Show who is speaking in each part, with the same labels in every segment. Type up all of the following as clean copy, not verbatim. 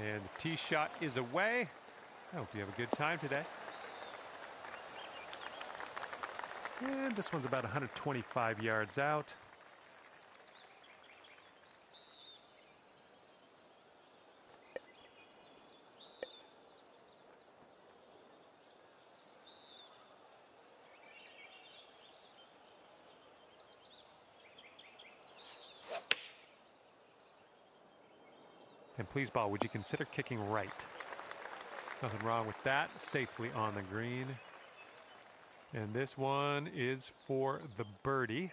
Speaker 1: And the tee shot is away. I hope you have a good time today. And this one's about 125 yards out. And please, ball, would you consider kicking right? Nothing wrong with that. Safely on the green. And this one is for the birdie.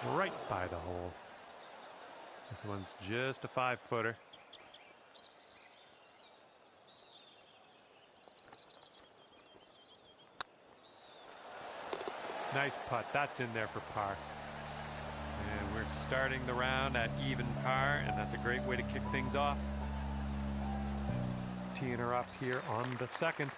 Speaker 1: Right by the hole. This one's just a 5-footer. Nice putt. That's in there for par. And we're starting the round at even par, and that's a great way to kick things off. Teeing her up here on the second.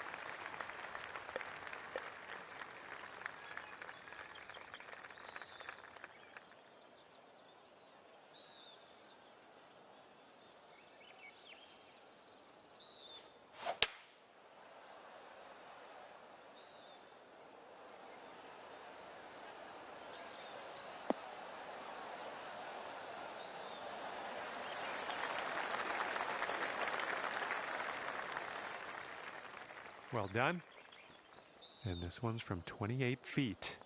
Speaker 1: Well done. And this one's from 28 feet.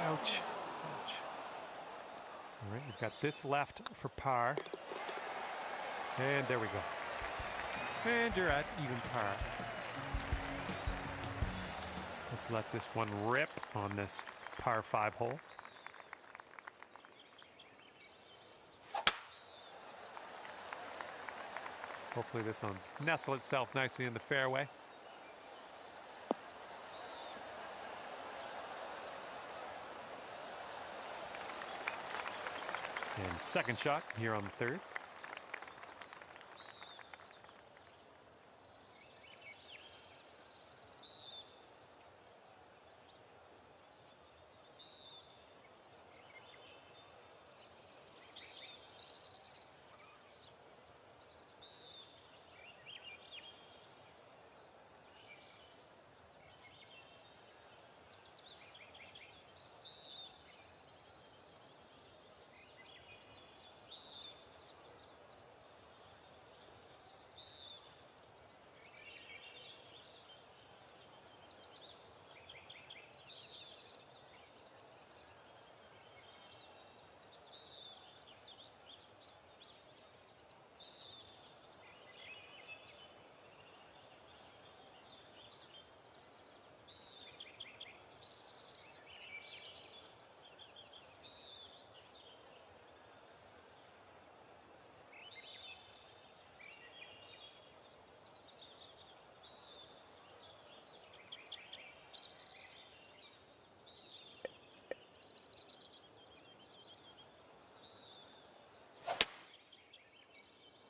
Speaker 1: Ouch. Ouch. All right, we've got this left for par. And there we go. And you're at even par. Let's let this one rip on this par 5 hole. Hopefully this will nestle itself nicely in the fairway. And second shot here on the third.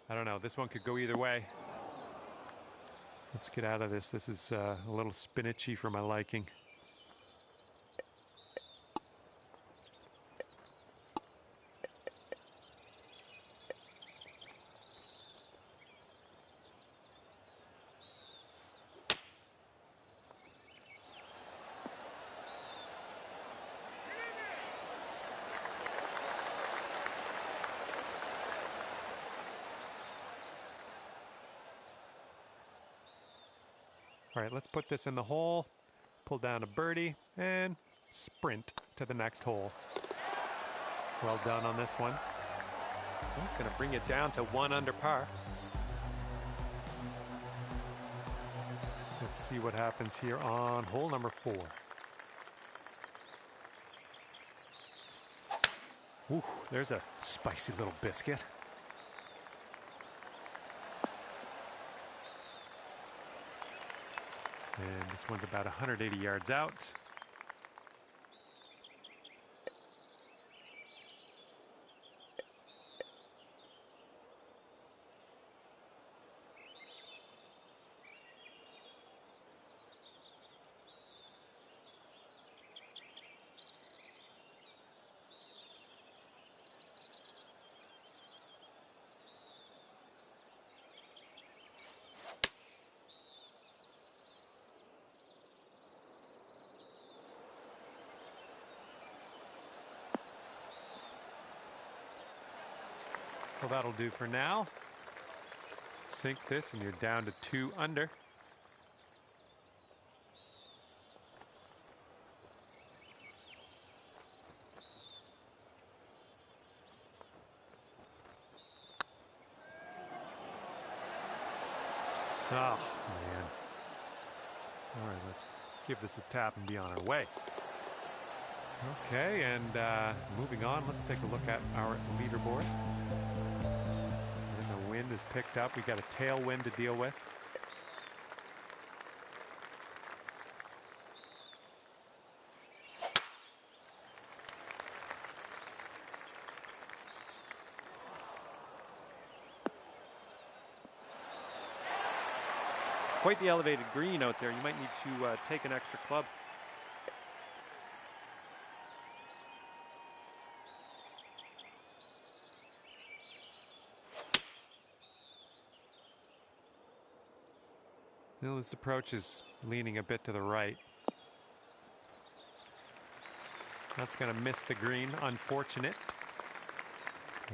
Speaker 1: I don't know. This one could go either way. Let's get out of this. This is a little spinachy for my liking. All right, let's put this in the hole, pull down a birdie, and sprint to the next hole. Well done on this one. That's going to bring it down to 1 under par. Let's see what happens here on hole number 4. Ooh, there's a spicy little biscuit. And this one's about 180 yards out. Well, that'll do for now. Sink this and you're down to 2 under. Oh, man. All right, let's give this a tap and be on our way. Okay, and moving on, let's take a look at our leaderboard. And the wind is picked up. We got a tailwind to deal with.
Speaker 2: Quite the elevated green out there. You might need to take an extra club.
Speaker 1: Well, this approach is leaning a bit to the right. That's going to miss the green. Unfortunate.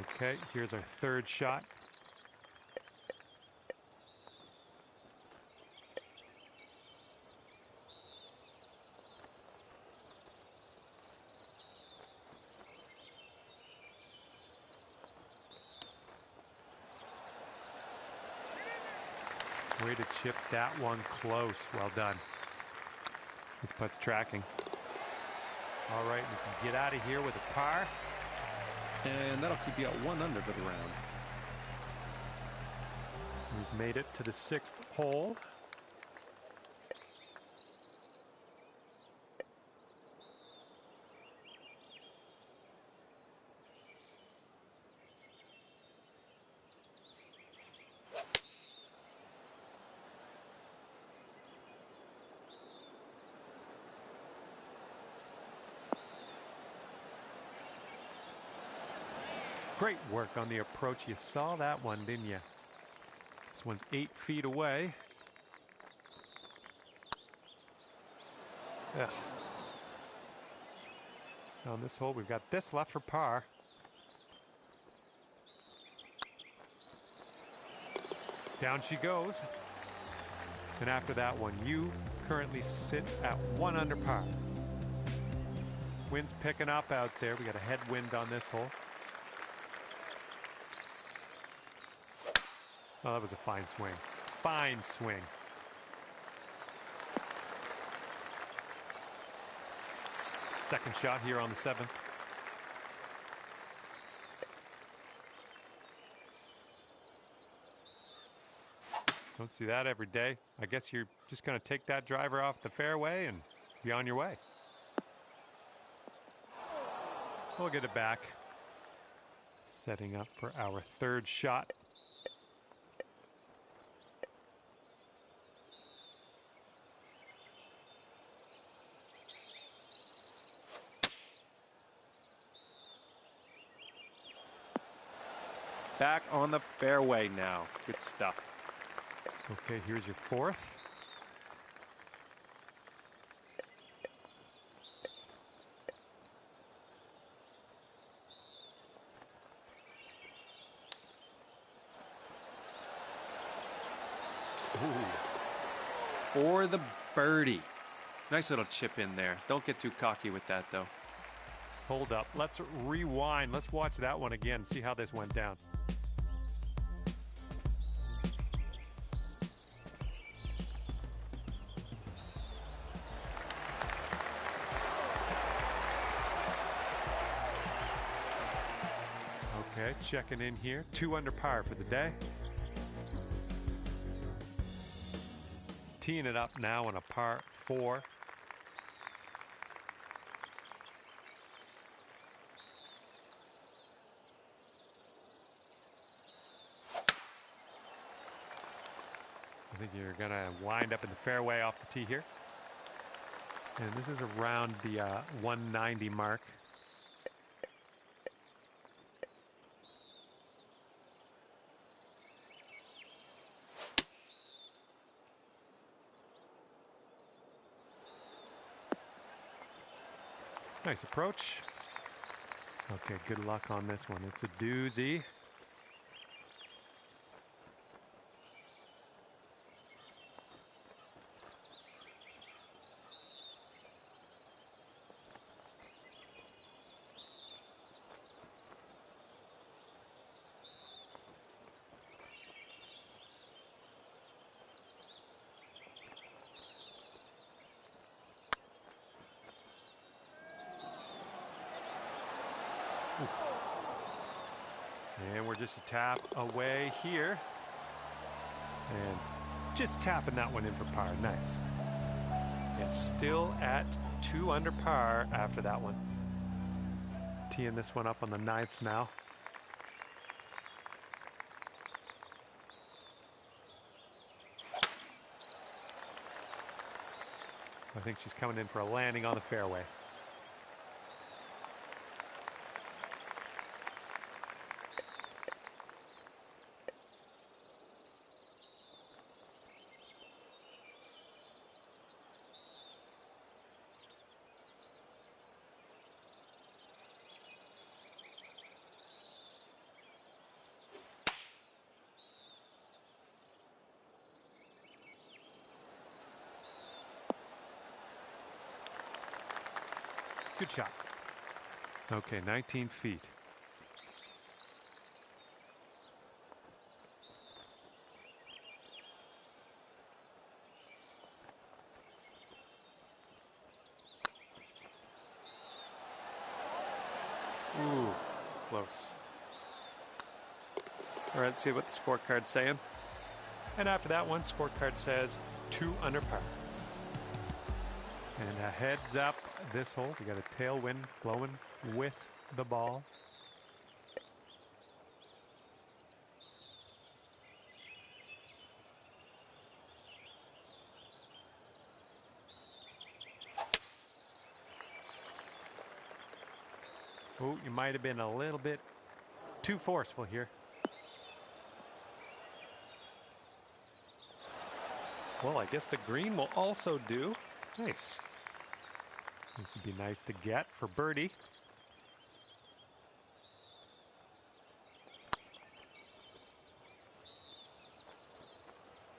Speaker 1: Okay, here's our 3rd shot. Way to chip that one close. Well done. This putt's tracking. All right, we can get out of here with a par.
Speaker 2: And that'll keep you at 1 under for the round.
Speaker 1: We've made it to the 6th hole. Great work on the approach. You saw that one, didn't you? This one's 8 feet away. Ugh. On this hole, we've got this left for par. Down she goes. And after that one, you currently sit at 1 under par. Wind's picking up out there. We got a headwind on this hole. Oh, that was a fine swing. Fine swing. Second shot here on the 7th. Don't see that every day. I guess you're just going to take that driver off the fairway and be on your way. We'll get it back. Setting up for our 3rd shot.
Speaker 2: Back on the fairway now. Good stuff.
Speaker 1: Okay, here's your 4th.
Speaker 2: Ooh. For the birdie. Nice little chip in there. Don't get too cocky with that, though.
Speaker 1: Hold up. Let's rewind. Let's watch that one again. See how this went down. right, checking in here. 2 under par for the day. Teeing it up now on a par 4. I think you're going to wind up in the fairway off the tee here. And this is around the 190 mark. Nice approach. Okay, good luck on this one. It's a doozy. And we're just a tap away here. And just tapping that one in for par. Nice. It's still at 2 under par after that one. Teeing this one up on the 9th now. I think she's coming in for a landing on the fairway. Good shot. Okay, 19 feet. Ooh, close. All right, let's see what the scorecard's saying. And after that one, scorecard says 2 under par. And a heads up this hole. We got a tailwind blowing with the ball. Oh, you might have been a little bit too forceful here. Well, I guess the green will also do. Nice. This would be nice to get for birdie.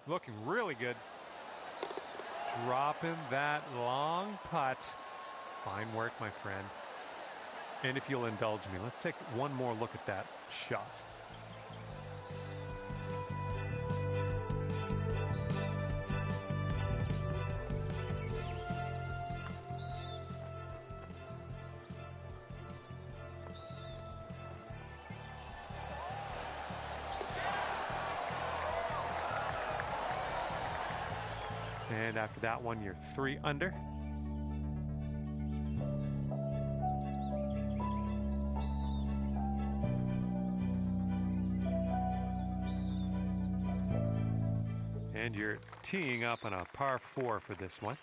Speaker 1: Looking really good. Dropping that long putt. Fine work, my friend. And if you'll indulge me, let's take one more look at that shot. And after that one, you're 3 under. And you're teeing up on a par 4 for this one.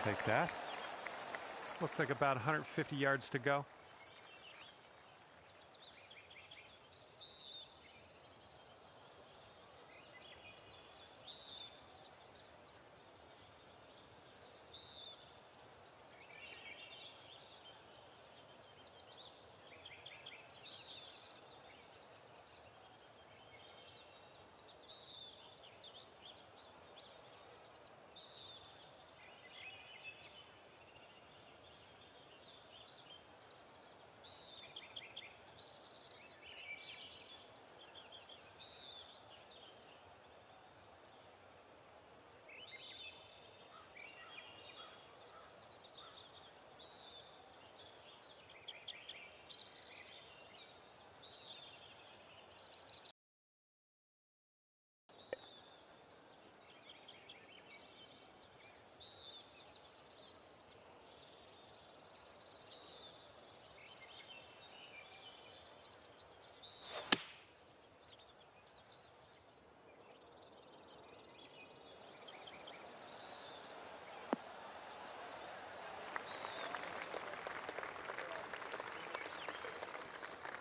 Speaker 1: take that. Looks like about 150 yards to go.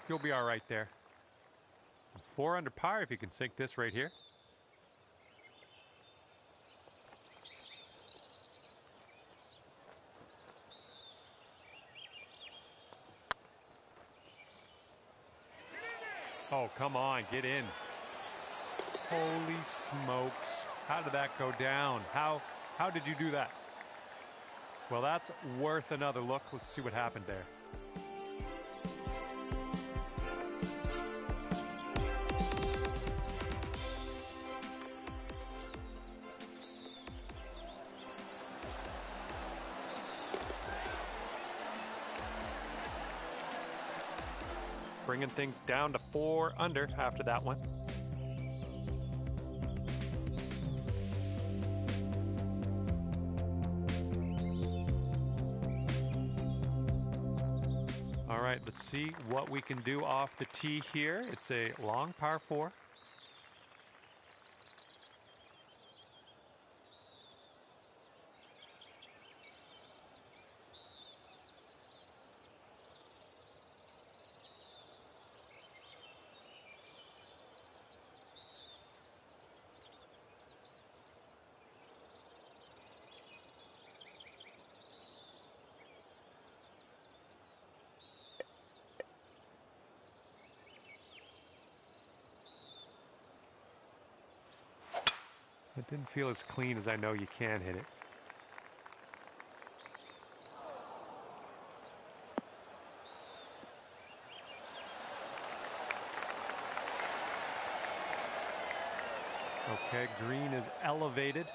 Speaker 1: You'll be all right there. 4 under par if you can sink this right here. Oh, come on, get in. Holy smokes. How did that go down? How did you do that? Well, that's worth another look. Let's see what happened there. Bringing things down to 4 under after that one. All right, let's see what we can do off the tee here. It's a long par 4. It didn't feel as clean as I know you can hit it. Okay, green is elevated.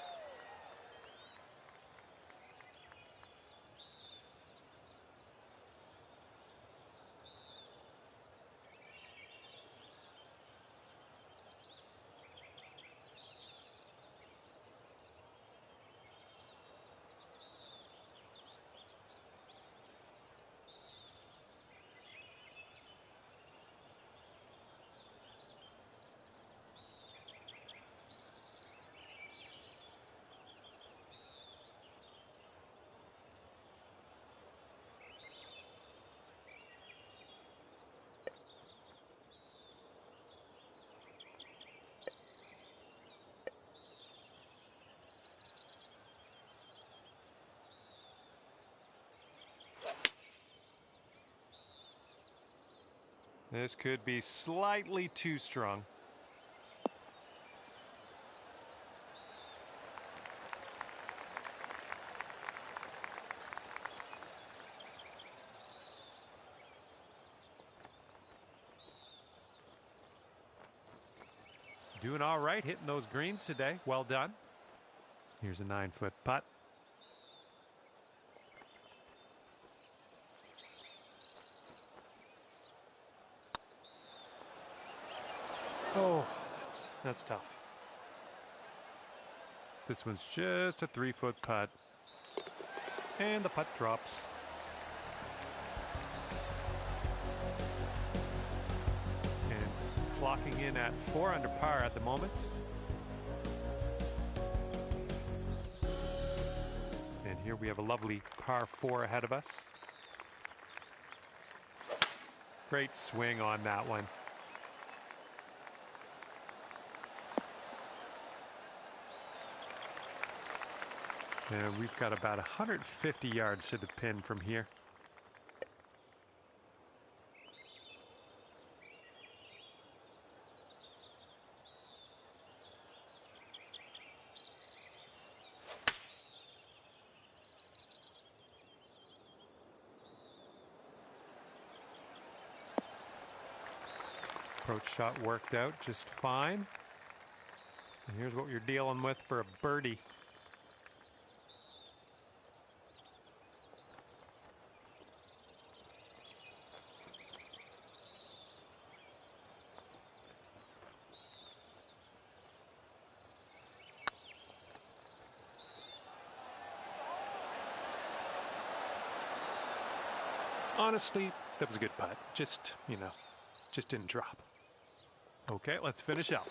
Speaker 1: This could be slightly too strong. Doing all right, hitting those greens today. Well done. Here's a 9-foot putt. Oh, that's tough. This one's just a 3-foot putt. And the putt drops. And clocking in at 4 under par at the moment. And Here we have a lovely par 4 ahead of us. Great swing on that one. And we've got about 150 yards to the pin from here. Approach shot worked out just fine. And here's what you're dealing with for a birdie. Honestly, that was a good putt. Just, you know, just didn't drop. Okay, let's finish up.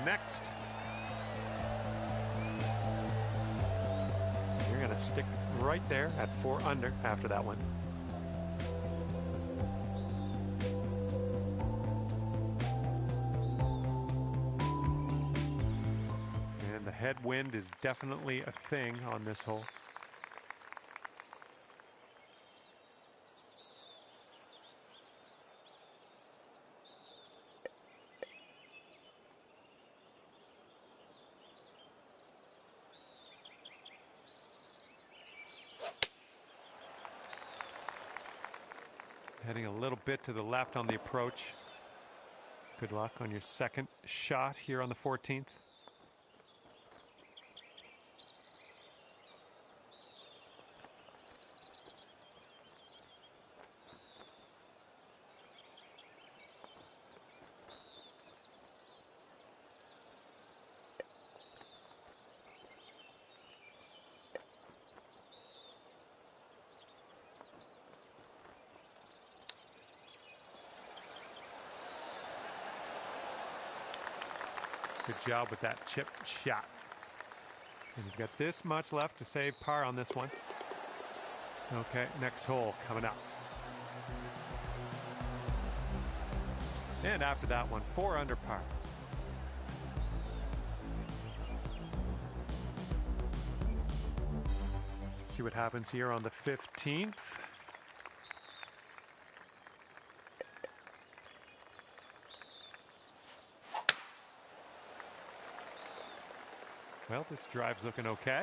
Speaker 1: Next. You're going to stick right there at 4 under after that one. And the headwind is definitely a thing on this hole. Heading a little bit to the left on the approach. Good luck on your second shot here on the 14th. Good job with that chip shot. And you've got this much left to save par on this one. Okay, next hole coming up. And after that one, 4 under par. Let's see what happens here on the 15th. Well, this drive's looking okay.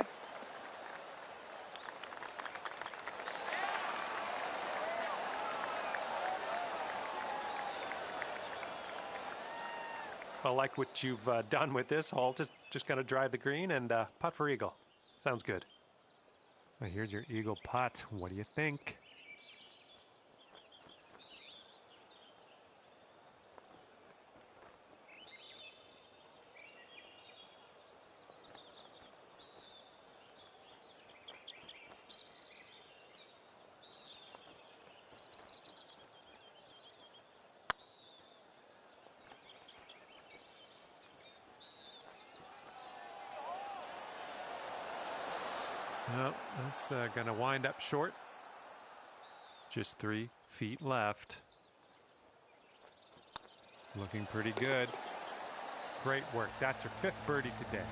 Speaker 1: I like what you've done with this hole. Just gonna drive the green and putt for eagle. Sounds good. Well, here's your eagle putt. What do you think? Well, that's going to wind up short. Just 3 feet left. Looking pretty good. Great work. That's your 5th birdie today.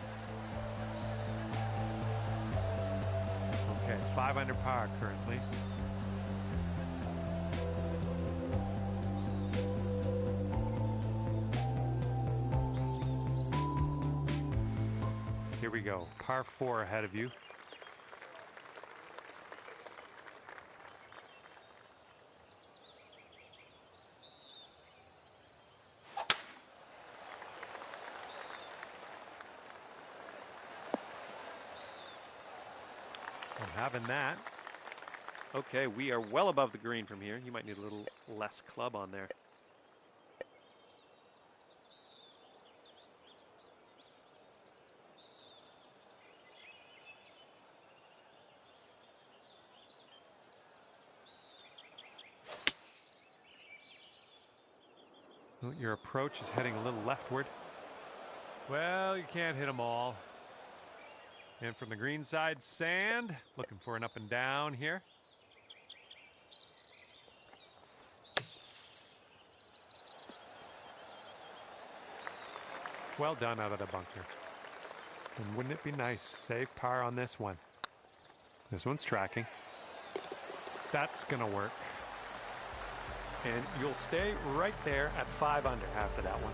Speaker 1: Okay, 5 under par currently. Here we go. Par 4 ahead of you. Having that.
Speaker 2: Okay, we are well above the green from here. You might need a little less club on there.
Speaker 1: Well, your approach is heading a little leftward. Well, you can't hit them all. And from the green side, sand. Looking for an up and down here. Well done out of the bunker. And wouldn't it be nice to save par on this one? This one's tracking. That's going to work. And you'll stay right there at 5 under after that one.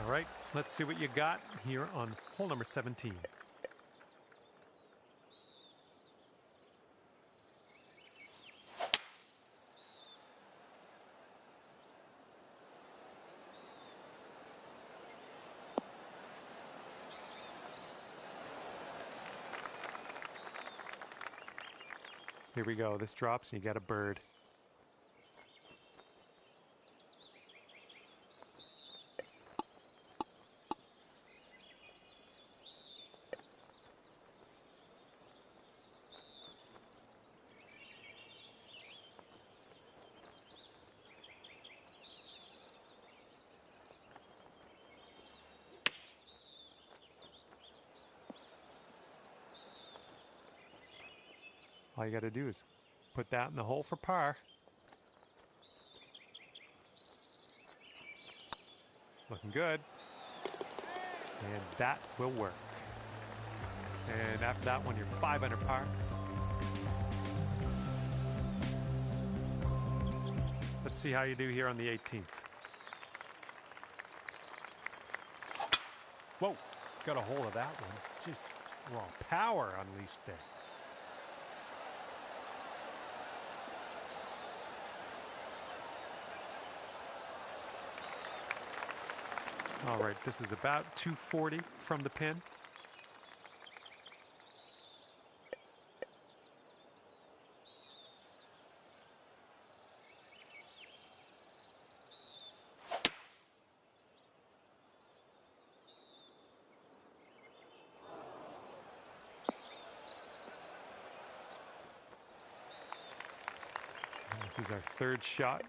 Speaker 1: All right, let's see what you got here on hole number 17. Here we go. This drops and you get a bird. All you got to do is put that in the hole for par. Looking good. And that will work. And after that one, you're 5 under par. Let's see how you do here on the 18th. Whoa, got a hold of that one. Just raw power unleashed there. All right, this is about 240 from the pin. And this is our third shot.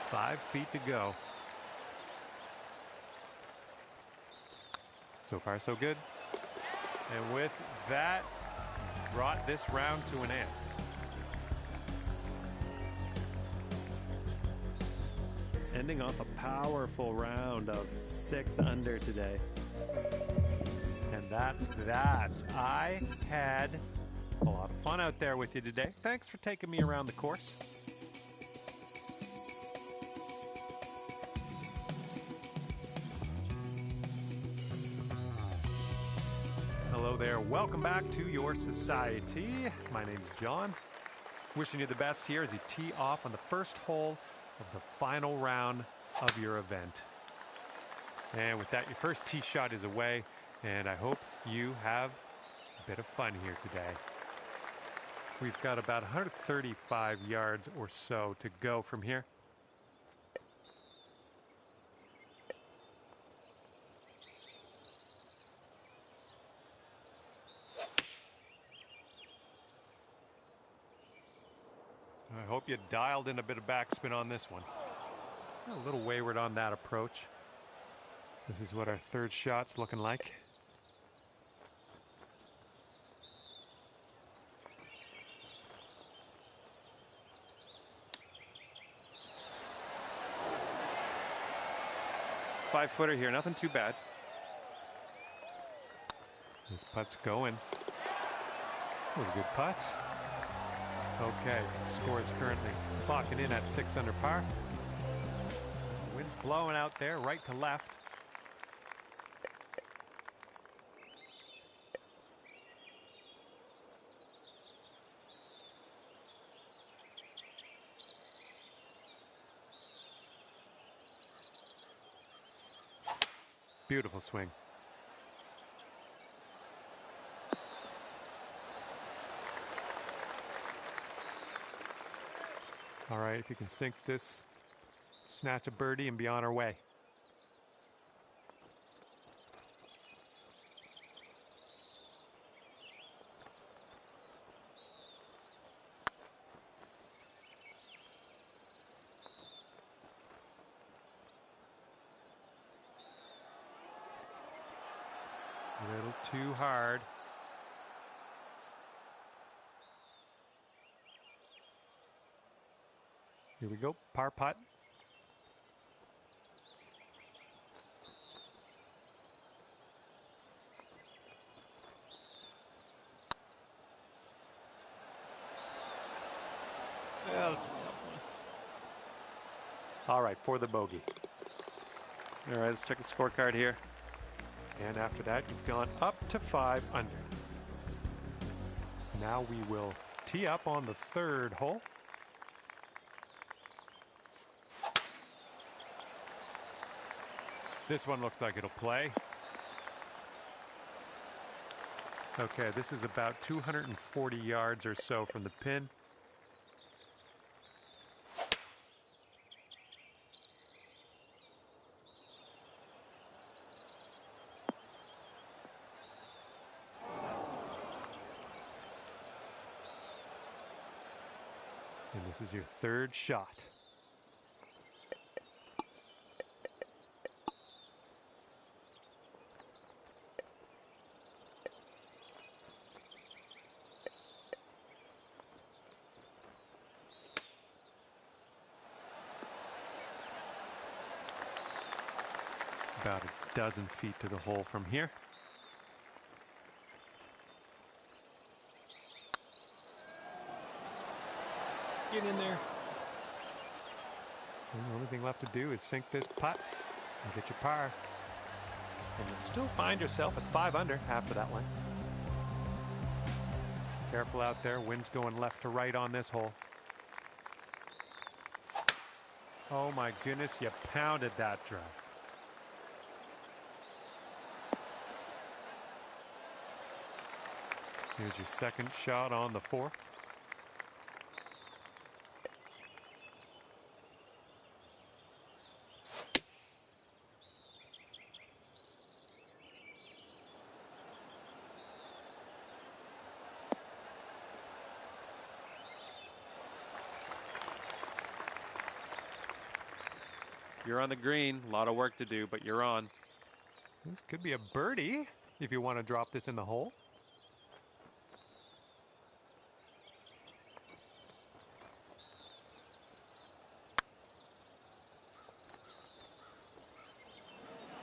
Speaker 1: Five feet to go. So far, so good. And with that, brought this round to an end.
Speaker 3: Ending off a powerful round of 6 under today.
Speaker 1: And that's that. I had a lot of fun out there with you today. Thanks for taking me around the course. Hello there. Welcome back to your society. My name's John. Wishing you the best here as you tee off on the first hole of the final round of your event. And with that, your first tee shot is away, and I hope you have a bit of fun here today. We've got about 135 yards or so to go from here. I hope you dialed in a bit of backspin on this one. A little wayward on that approach. This is what our third shot's looking like.
Speaker 2: Five-footer here, nothing too bad.
Speaker 1: This putt's going. That was a good putt. Okay, score is currently clocking in at 6 under par. The wind's blowing out there, right to left. Beautiful swing. All right, if you can sink this snatch a birdie and be on our way. A little too hard. Here we go, par putt. Yeah, that's a tough one. All right, for the bogey.
Speaker 2: All right, let's check the scorecard here.
Speaker 1: And after that, you've gone up to 5 under. Now we will tee up on the 3rd hole. This one looks like it'll play. Okay, this is about 240 yards or so from the pin. And this is your 3rd shot. About a dozen feet to the hole from here. Get in there. And the only thing left to do is sink this putt and get your par. And you'll still find yourself at 5 under after that one. Careful out there. Wind's going left to right on this hole. Oh my goodness, you pounded that drive. Here's your 2nd shot on the 4th.
Speaker 2: You're on the green. A lot of work to do, but you're on.
Speaker 1: This could be a birdie if you want to drop this in the hole.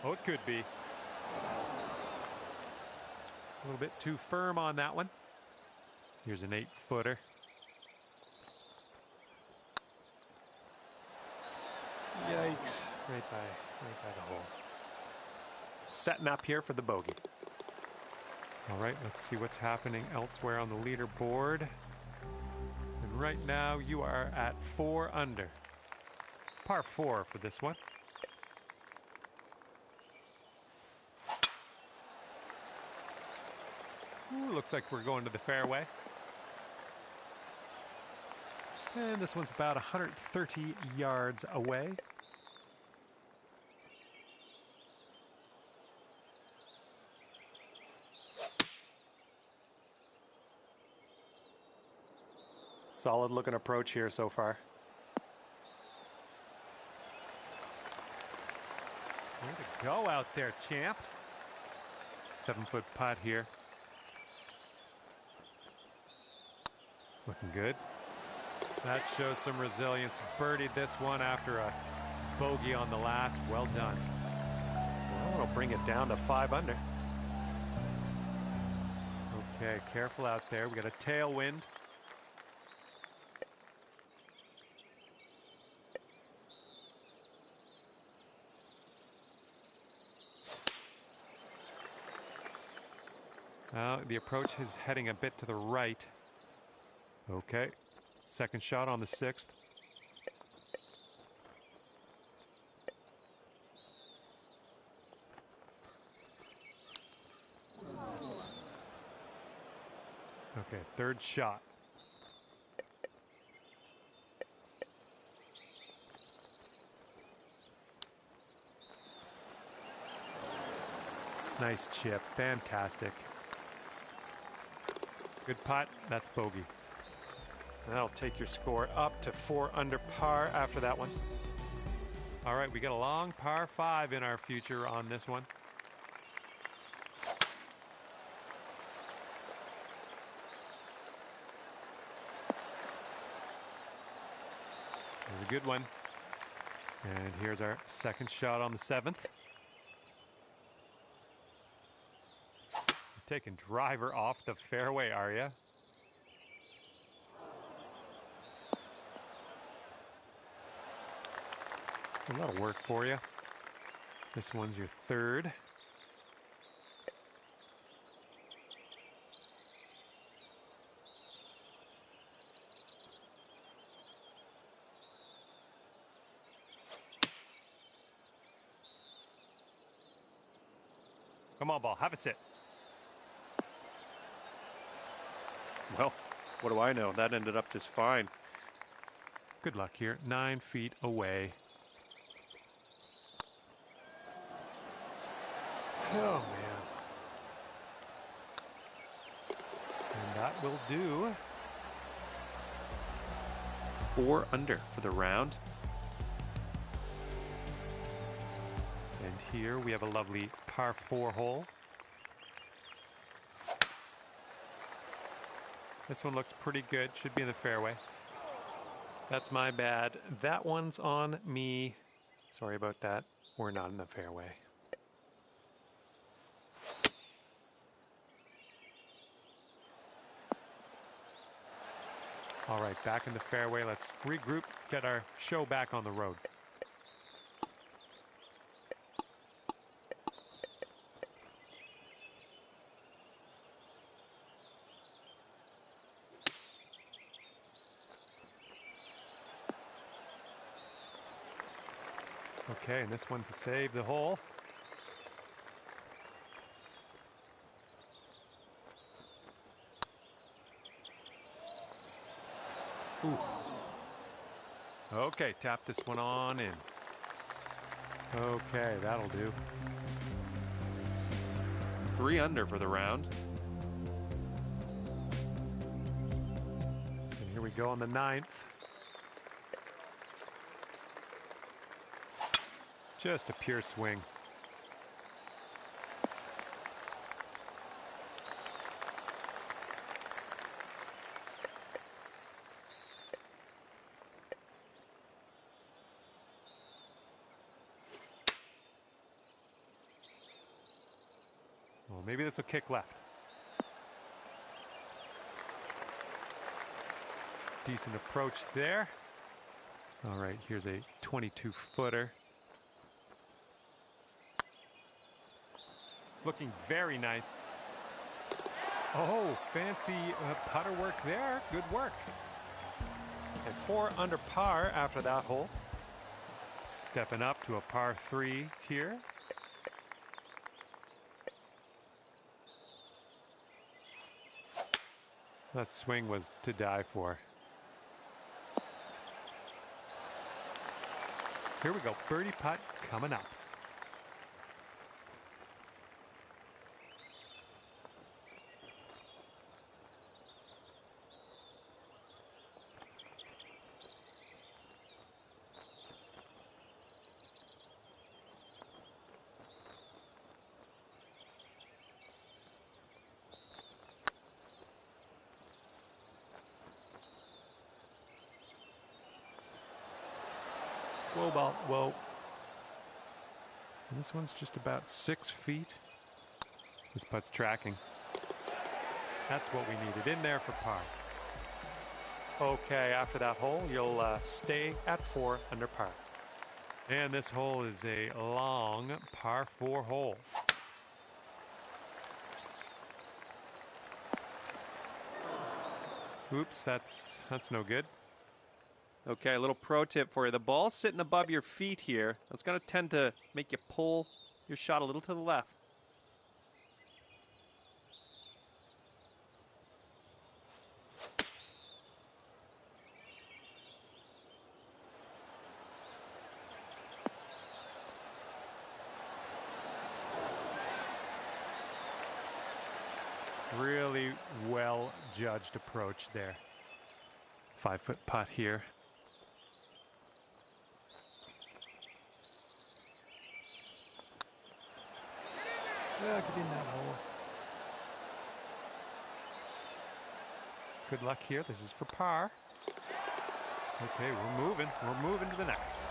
Speaker 1: Oh, it could be. A little bit too firm on that one. Here's an 8-footer. Yikes. Right by the hole. Setting up here for the bogey. All right, let's see what's happening elsewhere on the leaderboard. And right now you are at 4 under. Par 4 for this one. Ooh, looks like we're going to the fairway. And this one's about 130 yards away. Solid looking approach here so far. Way to go out there, champ. 7-foot putt here. Looking good. That shows some resilience. Birdied this one after a bogey on the last. Well done. Well, it'll bring it down to 5 under. Okay, careful out there. We got a tailwind. The approach is heading a bit to the right. Okay, 2nd shot on the 6th. Okay, 3rd shot. Nice chip. Fantastic. Good putt. That's bogey. That'll take your score up to 4 under par after that one. All right, we got a long par 5 in our future on this one. There's a good one. And here's our second shot on the 7th. You're taking driver off the fairway, are you? Well, that'll work for you. This one's your third. Come on, ball. Have a sit.
Speaker 2: Well, what do I know? That ended up just fine.
Speaker 1: Good luck here. 9 feet away. Oh, man. And that will do.
Speaker 2: 4 under for the round.
Speaker 1: And here we have a lovely par 4 hole. This one looks pretty good. Should be in the fairway. That's my bad. That one's on me. Sorry about that. We're not in the fairway. All right, back in the fairway. Let's regroup, get our show back on the road. Okay, and this one to save the hole. Ooh. Okay, tap this one on in. Okay, that'll do.
Speaker 2: 3 under for the round.
Speaker 1: And here we go on the 9th. Just a pure swing. Well, maybe this will kick left. Decent approach there. All right, here's a 22-footer. Looking very nice. Oh, fancy putter work there. Good work. Okay, 4 under par after that hole. Stepping up to a par 3 here. That swing was to die for. Here we go. Birdie putt coming up. Whoa, ball, whoa. And this one's just about 6 feet. This putt's tracking. That's what we needed in there for par. Okay, after that hole, you'll stay at 4 under par. And this hole is a long par 4 hole. Oops, that's no good.
Speaker 2: Okay, a little pro tip for you. The ball's sitting above your feet here. That's going to tend to make you pull your shot a little to the left.
Speaker 1: Really well judged approach there.
Speaker 2: 5-foot putt here.
Speaker 1: Yeah, get in that hole. Good luck here. This is for par. Okay, we're moving. We're moving to the next.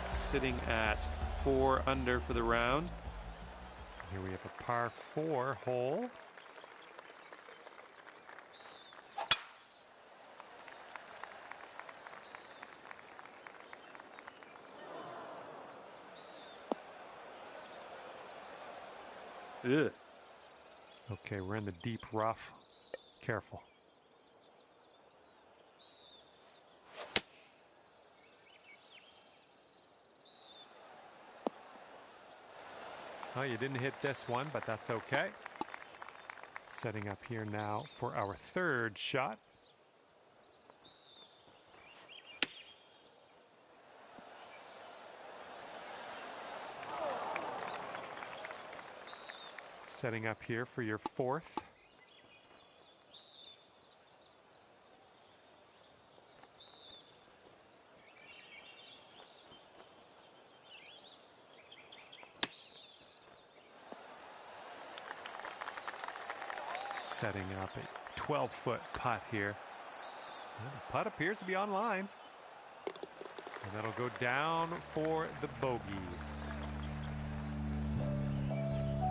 Speaker 2: Sitting at 4 under for the round.
Speaker 1: Here we have a par 4 hole.
Speaker 2: Ugh.
Speaker 1: Okay, we're in the deep rough. Careful. Oh, you didn't hit this one, but that's okay. Setting up here now for our third shot. Setting up here for your fourth. Setting up a 12-foot putt here. Well, the putt appears to be on line. And that'll go down for the bogey.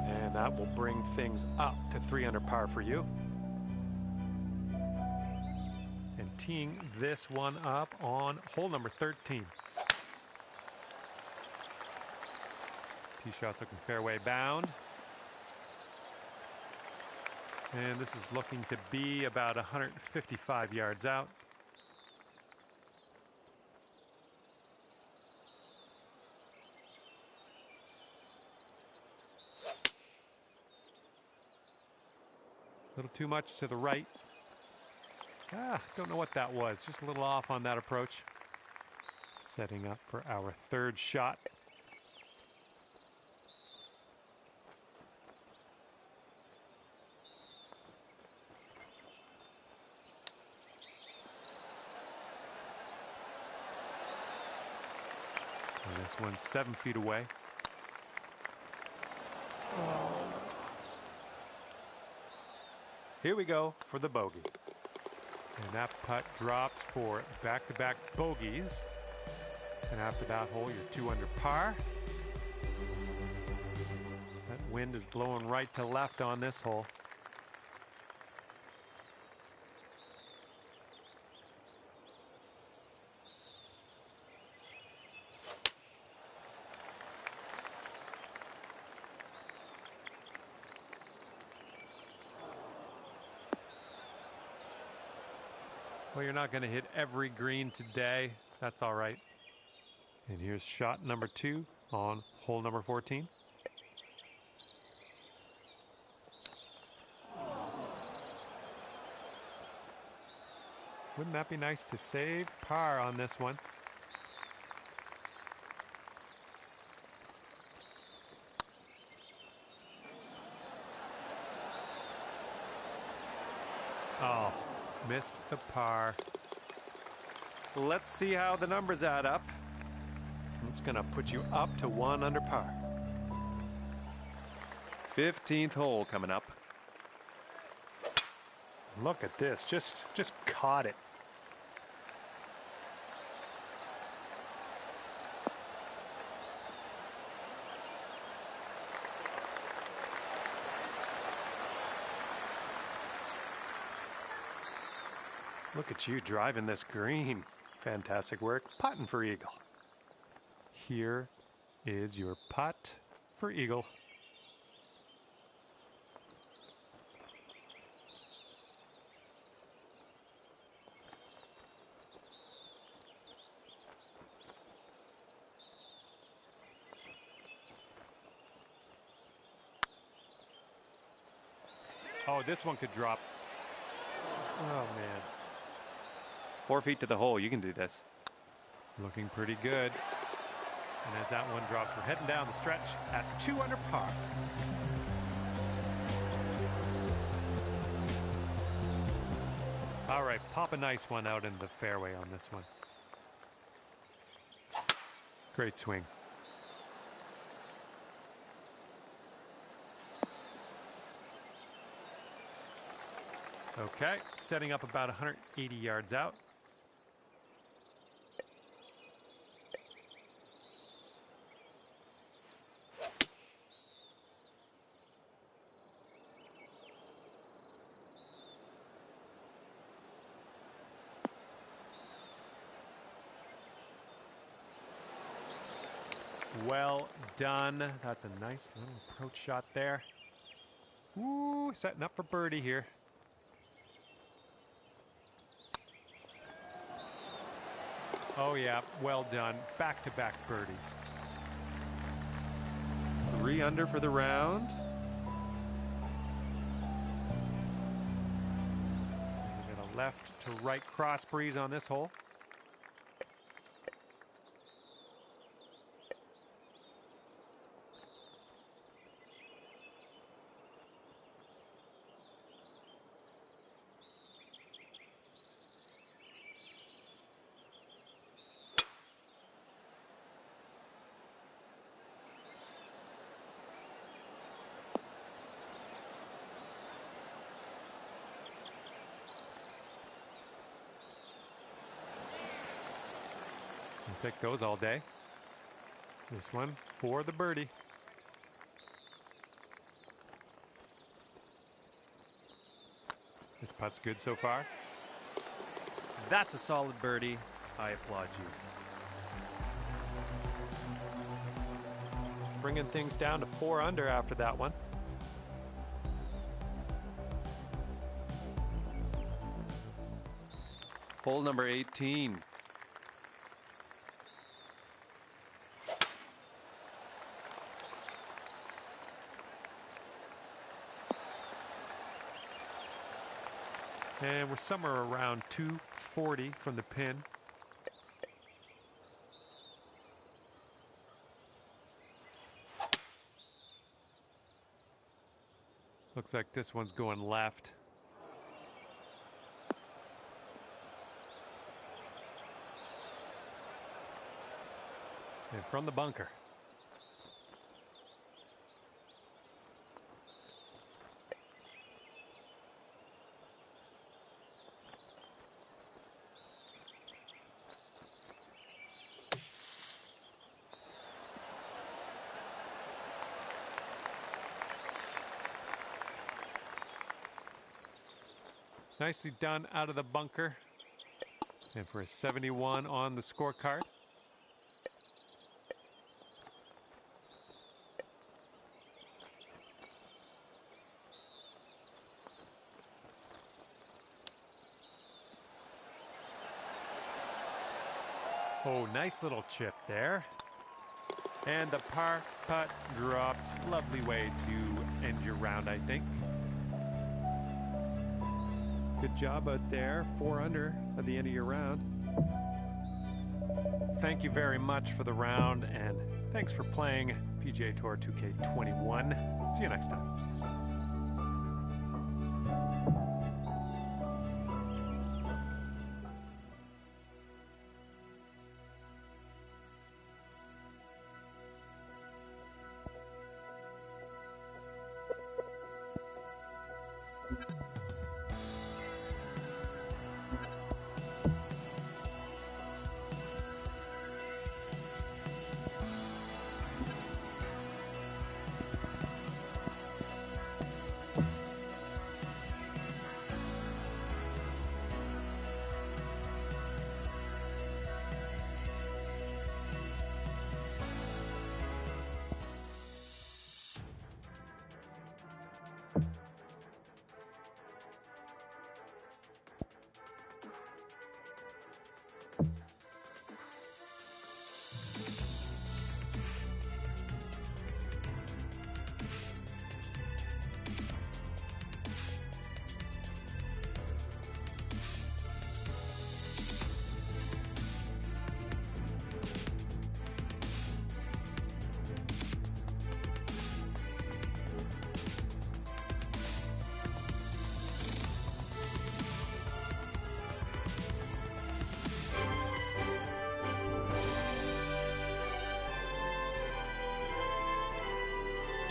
Speaker 1: And that will bring things up to 3 under par for you. And teeing this one up on hole number 13. Tee shot's looking fairway bound. And this is looking to be about 155 yards out. A little too much to the right. Don't know what that was. Just a little off on that approach. Setting up for our third shot. And this one's 7 feet away. Oh, that's close. Here we go for the bogey. And that putt drops for back-to-back bogeys. And after that hole, you're 2 under par. That wind is blowing right to left on this hole. Well, you're not going to hit every green today. That's all right. And here's shot number 2 on hole number 14. Wouldn't that be nice to save par on this one? Oh. Missed the par.
Speaker 2: Let's see how the numbers add up.
Speaker 1: It's going to put you up to 1 under par.
Speaker 2: 15th hole coming up.
Speaker 1: Look at this. Just caught it. Look at you driving this green. Fantastic work. Putting for eagle. Here is your putt for eagle. Oh, this one could drop. Oh, man.
Speaker 2: 4 feet to the hole. You can do this.
Speaker 1: Looking pretty good. And as that one drops, we're heading down the stretch at 2 under par. All right, pop a nice one out into the fairway on this one. Great swing. Okay, setting up about 180 yards out. Well done. That's a nice little approach shot there. Ooh, setting up for birdie here. Oh yeah, well done. Back-to-back birdies.
Speaker 2: 3 under for the round.
Speaker 1: We got a left to right cross breeze on this hole. We'll take those all day. This one for the birdie. This putt's good so far.
Speaker 2: That's a solid birdie. I applaud you.
Speaker 1: Bringing things down to 4 under after that one.
Speaker 2: Hole number 18.
Speaker 1: And we're somewhere around 240 from the pin. Looks like this one's going left. And from the bunker. Nicely done out of the bunker. And for a 71 on the scorecard. Oh, nice little chip there. And the par putt drops. Lovely way to end your round, I think.
Speaker 2: Good job out there. 4 under at the end of your round.
Speaker 1: Thank you very much for the round, and thanks for playing PGA Tour 2K21. See you next time.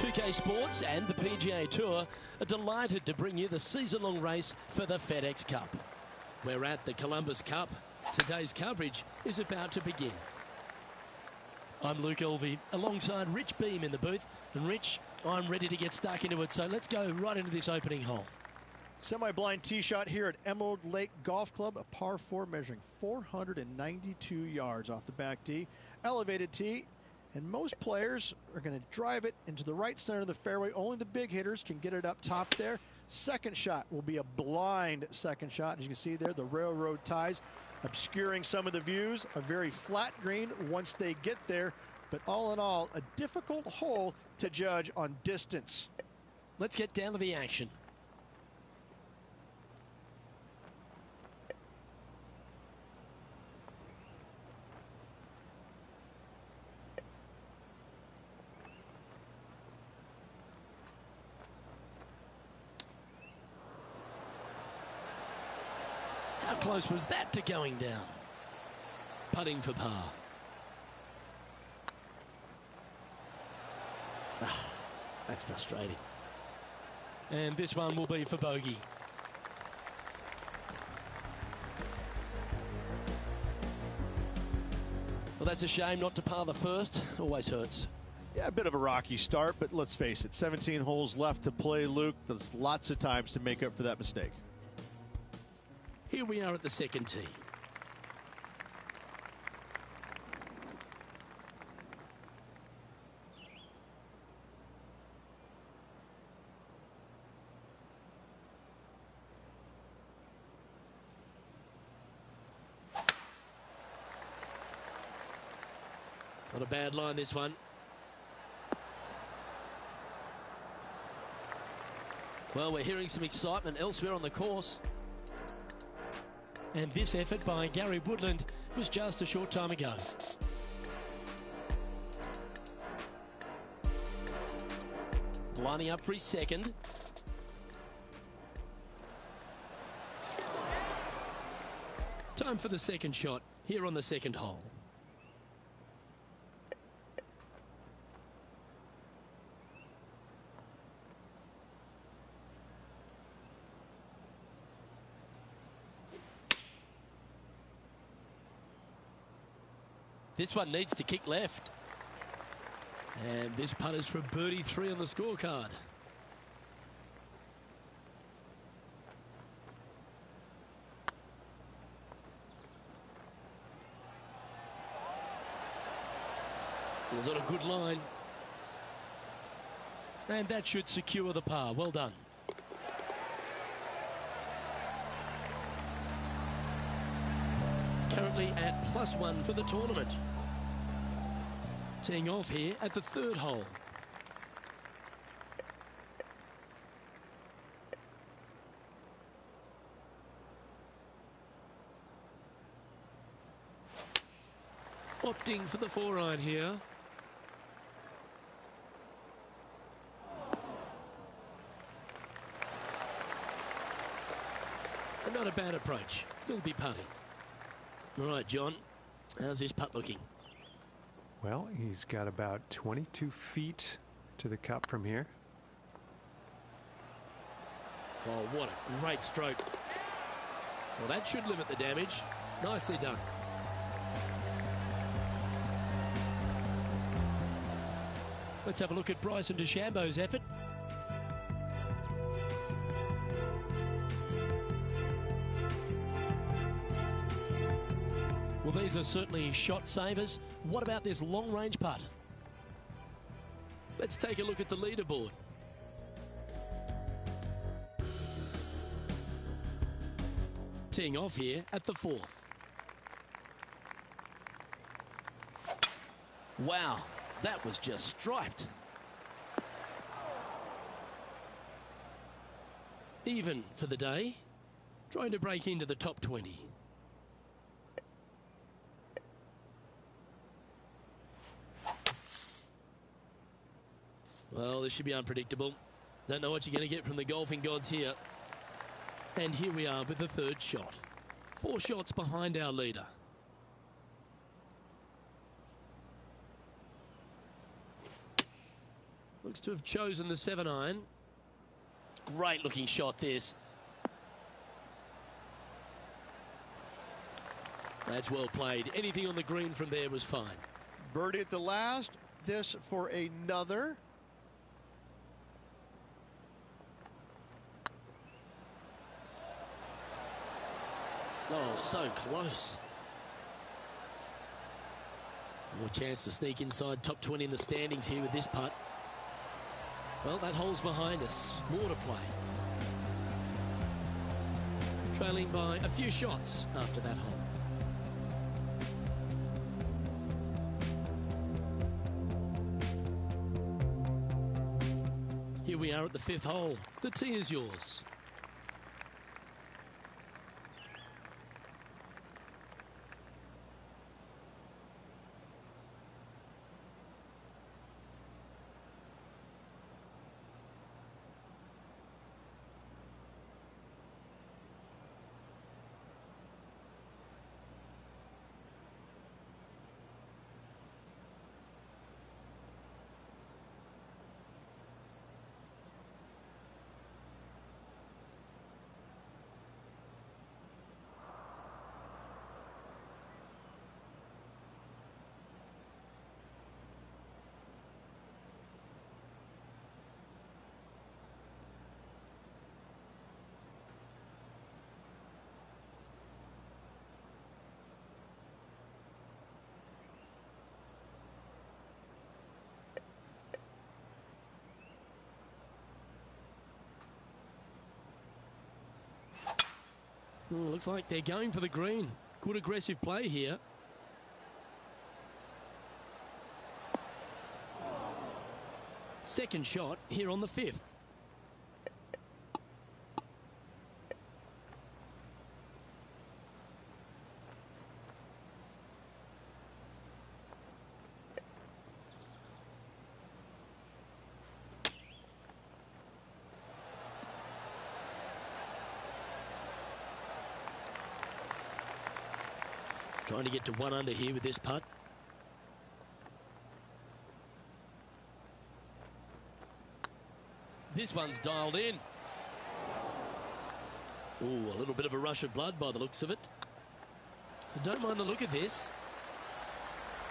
Speaker 4: 2K Sports and the PGA Tour are delighted to bring you the season-long race for the FedEx Cup. We're at the Columbus Cup. Today's coverage is about to begin. I'm Luke Elvey, alongside Rich Beam in the booth. And Rich, I'm ready to get stuck into it, so let's go right into this opening hole.
Speaker 5: Semi-blind tee shot here at Emerald Lake Golf Club, a par 4 measuring 492 yards off the back tee. Elevated tee, and most players are going to drive it into the right center of the fairway. Only the big hitters can get it up top there. Second shot will be a blind second shot. As you can see there, the railroad ties obscuring some of the views. A very flat green once they get there. But all in all, a difficult hole to judge on distance.
Speaker 4: Let's get down to the action. How close was that to going down? Putting for par. That's frustrating. And this one will be for bogey. Well, that's a shame not to par the first. Always hurts.
Speaker 5: Yeah, a bit of a rocky start, but let's face it, 17 holes left to play, Luke. There's lots of times to make up for that mistake.
Speaker 4: Here we are at the second tee. Not a bad line, this one. Well, we're hearing some excitement elsewhere on the course. And this effort by Gary Woodland was just a short time ago. Lining up for his second. Time for the second shot here on the second hole. This one needs to kick left. And this putt is for birdie 3 on the scorecard. It was on a good line. And that should secure the par. Well done. Currently at +1 for the tournament. Teeing off here at the third hole. Opting for the 4-iron here. And not a bad approach. He'll be putting. All right, John, how's this putt looking?
Speaker 1: Well, he's got about 22 feet to the cup from here.
Speaker 4: Oh, what a great stroke. Well, that should limit the damage. Nicely done. Let's have a look at Bryson DeChambeau's effort. Well, these are certainly shot savers. What about this long-range putt? Let's take a look at the leaderboard. Teeing off here at the 4th. Wow, that was just striped. Even for the day, trying to break into the top 20. Well, this should be unpredictable. Don't know what you're going to get from the golfing gods here. And here we are with the third shot. 4 shots behind our leader. Looks to have chosen the 7-iron. Great looking shot this. That's well played. Anything on the green from there was fine.
Speaker 5: Birdie at the last. This for another.
Speaker 4: Oh, so close. More chance to sneak inside top 20 in the standings here with this putt. Well, that hole's behind us. More to play. Trailing by a few shots after that hole. Here we are at the 5th hole. The tee is yours. Looks like they're going for the green. Good aggressive play here. Second shot here on the 5th. Trying to get to 1 under here with this putt. This one's dialed in. Ooh, a little bit of a rush of blood by the looks of it. I don't mind the look of this.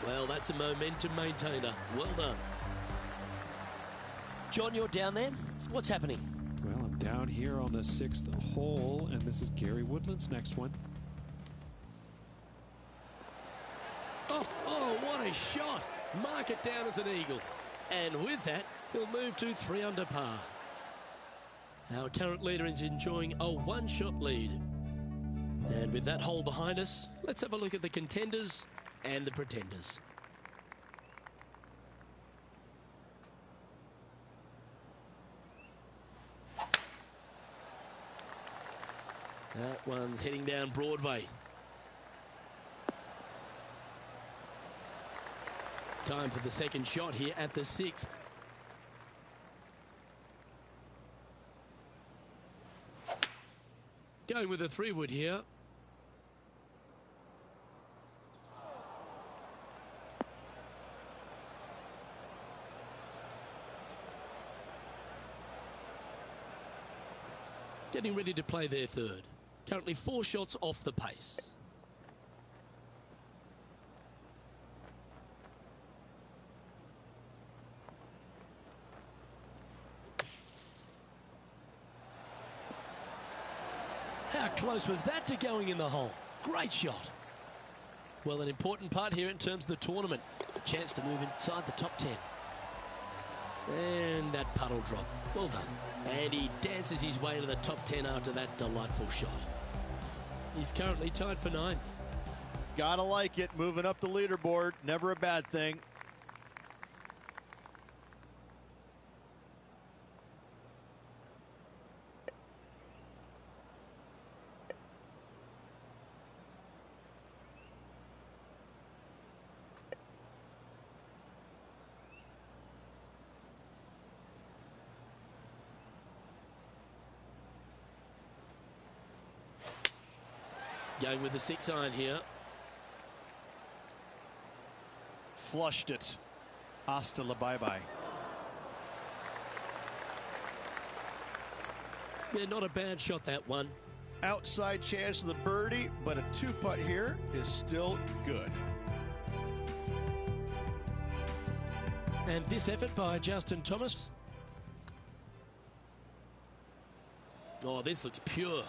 Speaker 4: Well, that's a momentum maintainer. Well done. John, you're down there. What's happening?
Speaker 3: Well, I'm down here on the 6th hole, and this is Gary Woodland's next one.
Speaker 4: Oh, what a shot. Mark it down as an eagle. And with that, he'll move to 3 under par. Our current leader is enjoying a 1-shot lead. And with that hole behind us, let's have a look at the contenders and the pretenders. That one's heading down Broadway. Time for the second shot here at the 6th. Going with a 3-wood here. Getting ready to play their third. Currently 4 shots off the pace. How close was that to going in the hole? Great shot. Well, an important part here in terms of the tournament. A chance to move inside the top 10. And that putt will drop. Well done. And he dances his way to the top 10 after that delightful shot. He's currently tied for 9th.
Speaker 5: Gotta like it. Moving up the leaderboard. Never a bad thing.
Speaker 4: Going with the 6-iron here.
Speaker 5: Flushed it. Hasta la bye-bye.
Speaker 4: Yeah, not a bad shot, that one.
Speaker 5: Outside chance of the birdie, but a 2-putt here is still good.
Speaker 4: And this effort by Justin Thomas. Oh, this looks pure.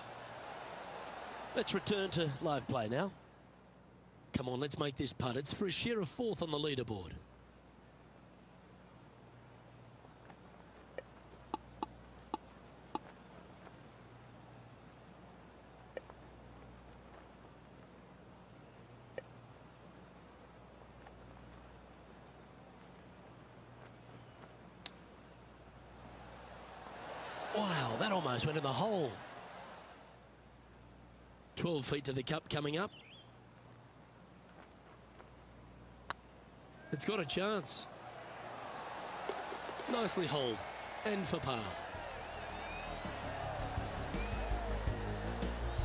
Speaker 4: Let's return to live play now. Come on, let's make this putt. It's for a share of 4th on the leaderboard. Wow, that almost went in the hole. 12 feet to the cup coming up. It's got a chance. Nicely holed. And for par.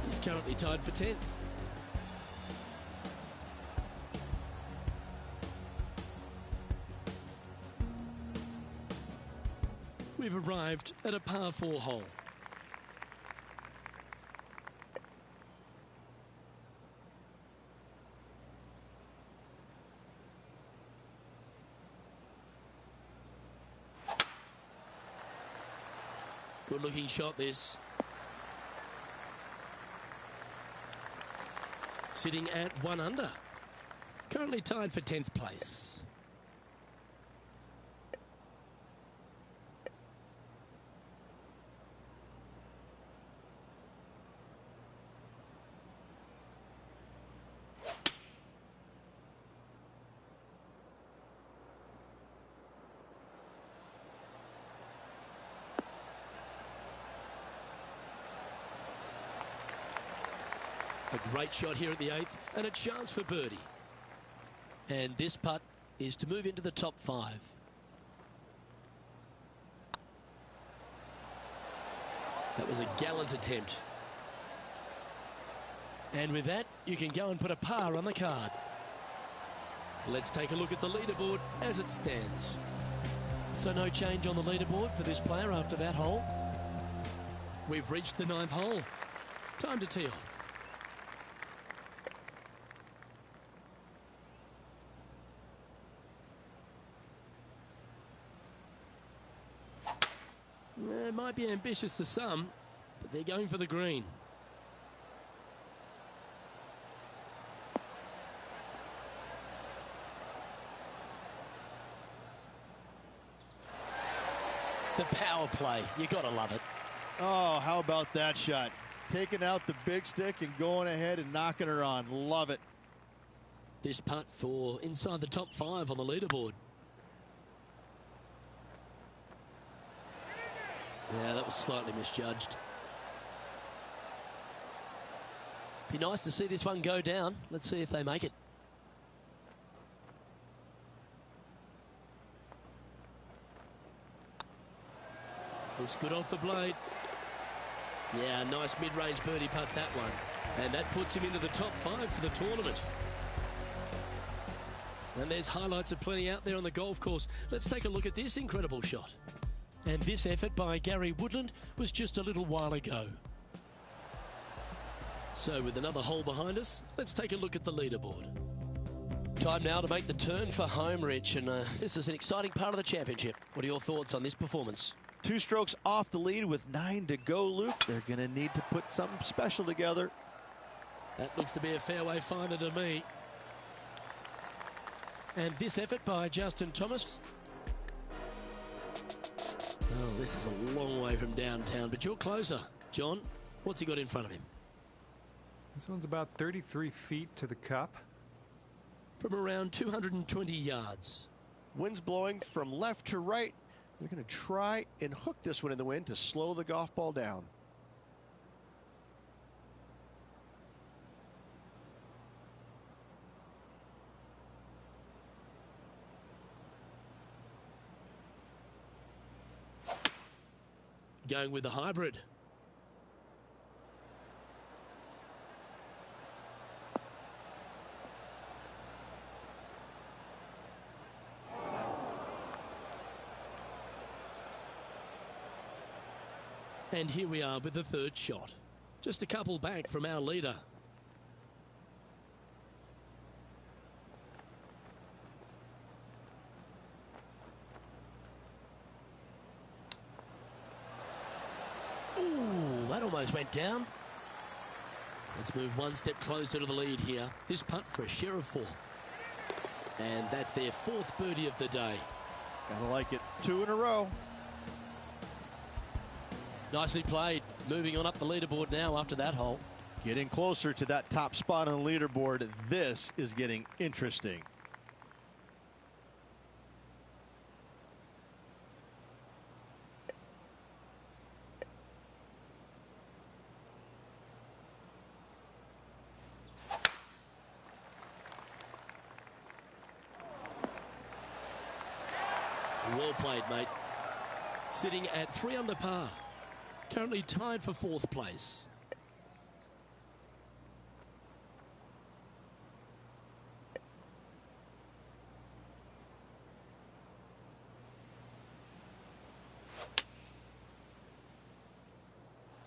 Speaker 4: He's currently tied for 10th. We've arrived at a par 4 hole. Good looking shot, this. Sitting at 1 under. Currently tied for 10th place. A great shot here at the 8th and a chance for birdie. And this putt is to move into the top 5. That was a gallant attempt. And with that, you can go and put a par on the card. Let's take a look at the leaderboard as it stands. So no change on the leaderboard for this player after that hole. We've reached the 9th hole. Time to tee off. It might be ambitious to some, but they're going for the green. The power play, you gotta love it.
Speaker 5: Oh, how about that shot? Taking out the big stick and going ahead and knocking her on. Love it.
Speaker 4: This putt for inside the top 5 on the leaderboard. Yeah, that was slightly misjudged. Be nice to see this one go down. Let's see if they make it. Looks good off the blade. Yeah, nice mid-range birdie putt, that one. And that puts him into the top 5 for the tournament. And there's highlights aplenty out there on the golf course. Let's take a look at this incredible shot. And this effort by Gary Woodland was just a little while ago. So with another hole behind us, let's take a look at the leaderboard. Time now to make the turn for home, Rich, and this is an exciting part of the championship. What are your thoughts on this performance?
Speaker 5: 2 strokes off the lead with 9 to go, Luke. They're going to need to put something special together.
Speaker 4: That looks to be a fairway finder to me. And this effort by Justin Thomas. Oh, this is a long way from downtown, but you're closer. John, what's he got in front of him?
Speaker 1: This one's about 33 feet to the cup.
Speaker 4: From around 220 yards.
Speaker 5: Wind's blowing from left to right. They're going to try and hook this one in the wind to slow the golf ball down.
Speaker 4: Going with the hybrid. And here we are with the third shot. Just a couple back from our leader. Ooh, that almost went down. Let's move one step closer to the lead here. This putt for a share of fourth. And that's their fourth birdie of the day.
Speaker 5: Gotta like it. 2 in a row.
Speaker 4: Nicely played. Moving on up the leaderboard now after that hole.
Speaker 5: Getting closer to that top spot on the leaderboard. This is getting interesting.
Speaker 4: Well played, mate. Sitting at 3 under par. Currently tied for fourth place.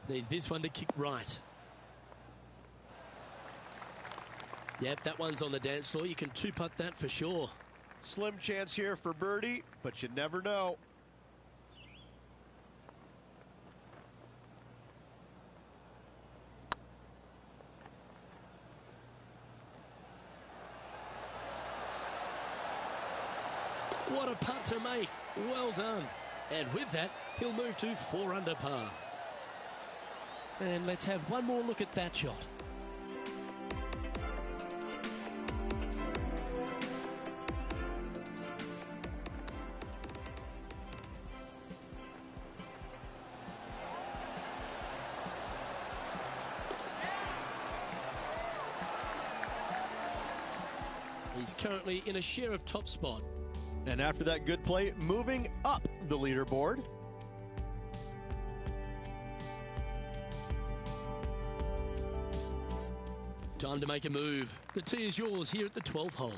Speaker 4: Needs this one to kick right. Yep, that one's on the dance floor. You can two-putt that for sure.
Speaker 5: Slim chance here for birdie, but you never know.
Speaker 4: What a putt to make. Well done. And with that, he'll move to 4 under par. And let's have one more look at that shot. He's currently in a share of top spot.
Speaker 5: And after that good play, moving up the leaderboard.
Speaker 4: Time to make a move. The tee is yours here at the 12th hole.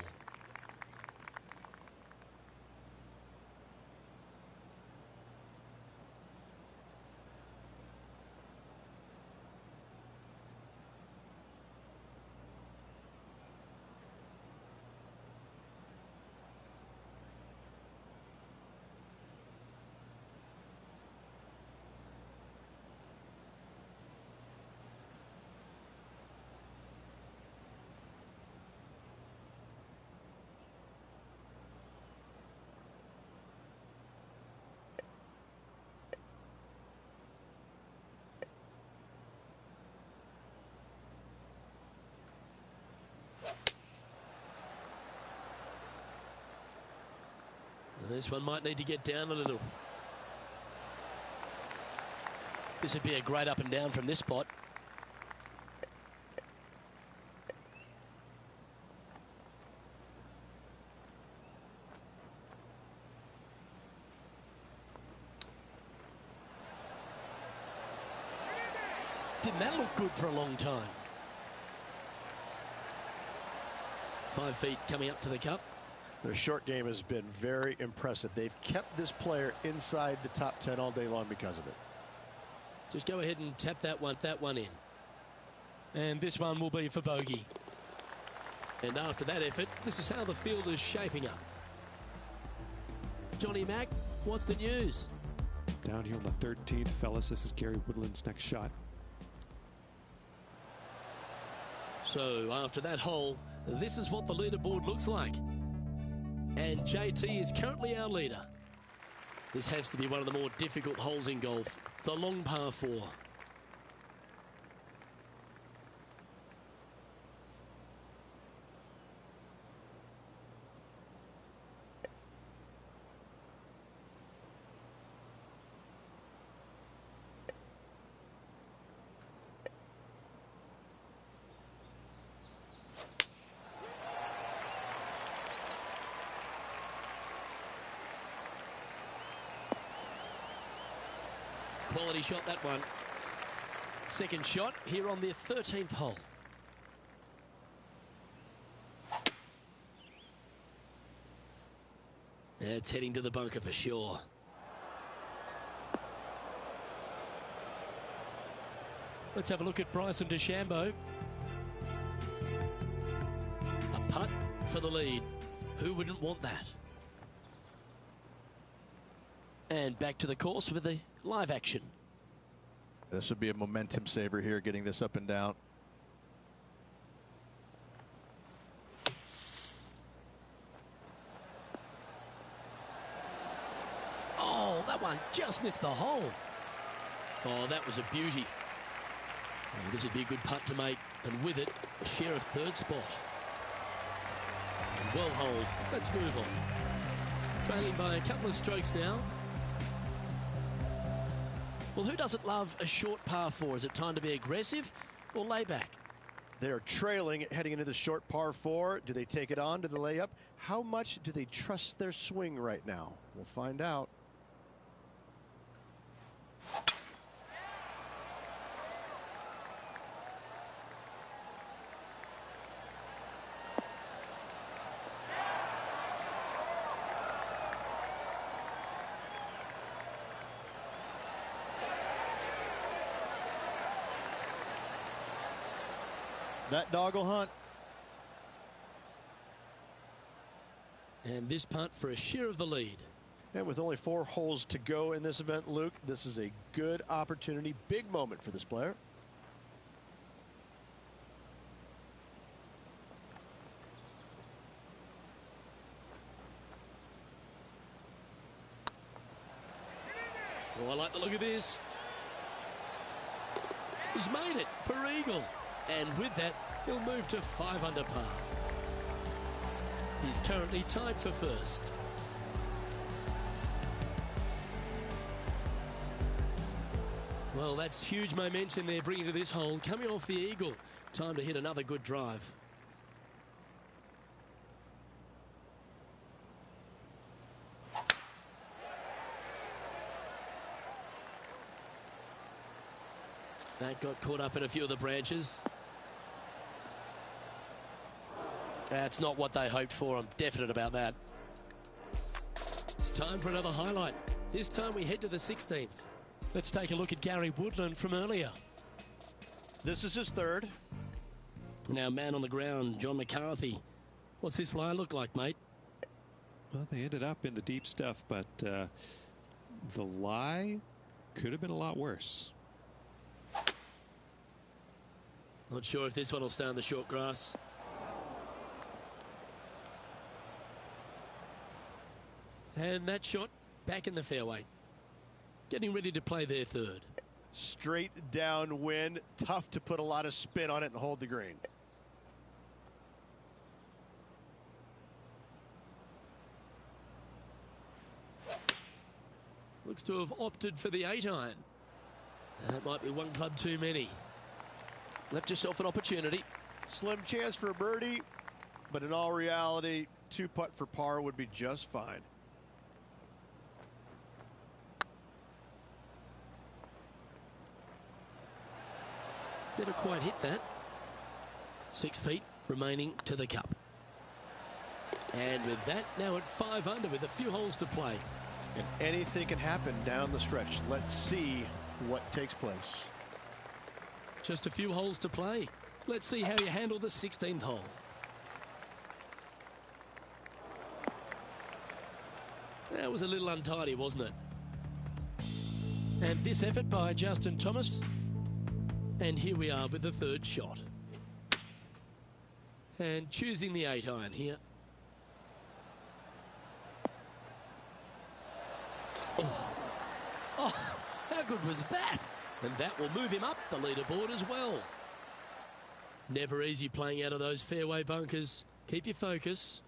Speaker 4: This one might need to get down a little. This would be a great up and down from this spot. Didn't that look good for a long time? 5 feet coming up to the cup.
Speaker 5: Their short game has been very impressive. They've kept this player inside the top 10 all day long because of it.
Speaker 4: Just go ahead and tap that one in. And this one will be for bogey. And after that effort, this is how the field is shaping up. Johnny Mack, what's the news?
Speaker 1: Down here on the 13th, fellas, this is Gary Woodland's next shot.
Speaker 4: So after that hole, this is what the leaderboard looks like. And JT is currently our leader. This has to be one of the more difficult holes in golf, the long par 4. Quality shot, that one. Second shot here on the 13th hole. It's heading to the bunker for sure. Let's have a look at Bryson DeChambeau. A putt for the lead. Who wouldn't want that? And back to the course with the live action.
Speaker 5: This would be a momentum saver here, getting this up and down.
Speaker 4: Oh, that one just missed the hole. Oh, that was a beauty. Oh, this would be a good putt to make, and with it, a share of third spot. And well holed. Let's move on. Trailing by a couple of strokes now. Well, who doesn't love a short par 4? Is it time to be aggressive or lay back?
Speaker 5: They're trailing heading into the short par 4. Do they take it on to the layup? How much do they trust their swing right now? We'll find out. That dog will hunt.
Speaker 4: And this putt for a share of the lead.
Speaker 5: And with only 4 holes to go in this event, Luke, this is a good opportunity, big moment for this player.
Speaker 4: Oh, I like the look of this. He's made it for eagle. And with that, he'll move to 5 under par. He's currently tied for first. Well, that's huge momentum they're bringing to this hole. Coming off the eagle. Time to hit another good drive. That got caught up in a few of the branches. That's not what they hoped for. I'm definite about that. It's time for another highlight. This time we head to the 16th. Let's take a look at Gary Woodland from earlier.
Speaker 5: This is his 3rd.
Speaker 4: Now, man on the ground, John McCarthy. What's this lie look like, mate?
Speaker 3: Well, they ended up in the deep stuff, but the lie could have been a lot worse.
Speaker 4: Not sure if this one will stay on the short grass. And that shot back in the fairway. Getting ready to play their 3rd.
Speaker 5: Straight downwind. Tough to put a lot of spin on it and hold the green.
Speaker 4: Looks to have opted for the 8-iron. That might be one club too many. Left yourself an opportunity.
Speaker 5: Slim chance for a birdie, but in all reality, 2 putt for par would be just fine.
Speaker 4: Never quite hit that. 6 feet remaining to the cup. And with that, now at 5 under with a few holes to play.
Speaker 5: And anything can happen down the stretch. Let's see what takes place.
Speaker 4: Just a few holes to play. Let's see how you handle the 16th hole. That was a little untidy, wasn't it? And this effort by Justin Thomas. And here we are with the 3rd shot. And choosing the 8-iron here. Oh, how good was that? And that will move him up the leaderboard as well. Never easy playing out of those fairway bunkers. Keep your focus.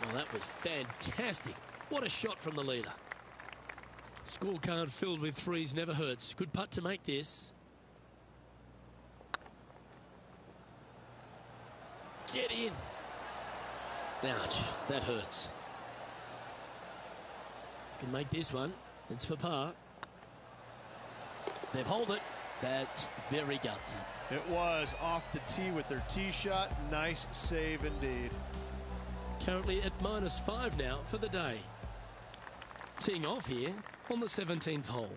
Speaker 4: Well, that was fantastic. What a shot from the leader. Scorecard filled with 3s never hurts. Good putt to make this. Get in. Ouch, that hurts. If you can make this one, it's for par. They've held it. That's very gutsy.
Speaker 5: It was off the tee with their tee shot. Nice save indeed.
Speaker 4: Currently at -5 now for the day. Teeing off here on the 17th hole.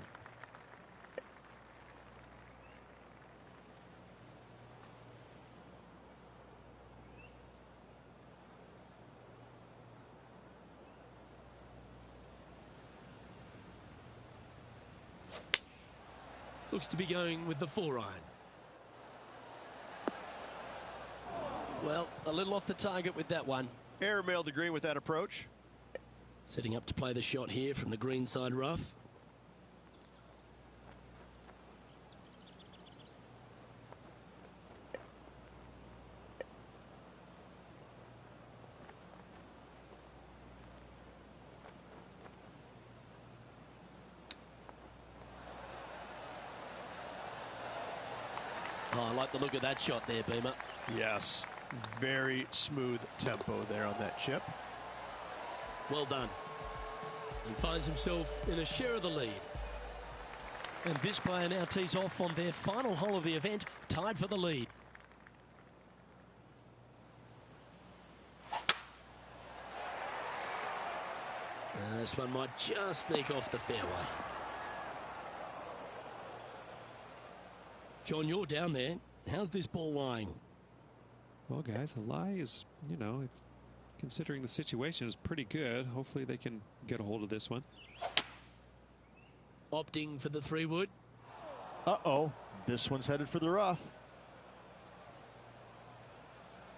Speaker 4: Looks to be going with the 4-iron. Well, a little off the target with that one.
Speaker 5: Airmailed the green with that approach.
Speaker 4: Setting up to play the shot here from the green side rough. Oh, I like the look of that shot there, Beamer.
Speaker 5: Yes, very smooth tempo there on that chip.
Speaker 4: Well done. He finds himself in a share of the lead. And this player now tees off on their final hole of the event, tied for the lead. This one might just sneak off the fairway. John, you're down there. How's this ball lying?
Speaker 3: Well, guys, the lie is, you know, considering the situation, is pretty good. Hopefully they can get a hold of this one.
Speaker 4: Opting for the 3-wood.
Speaker 5: Uh-oh, this one's headed for the rough.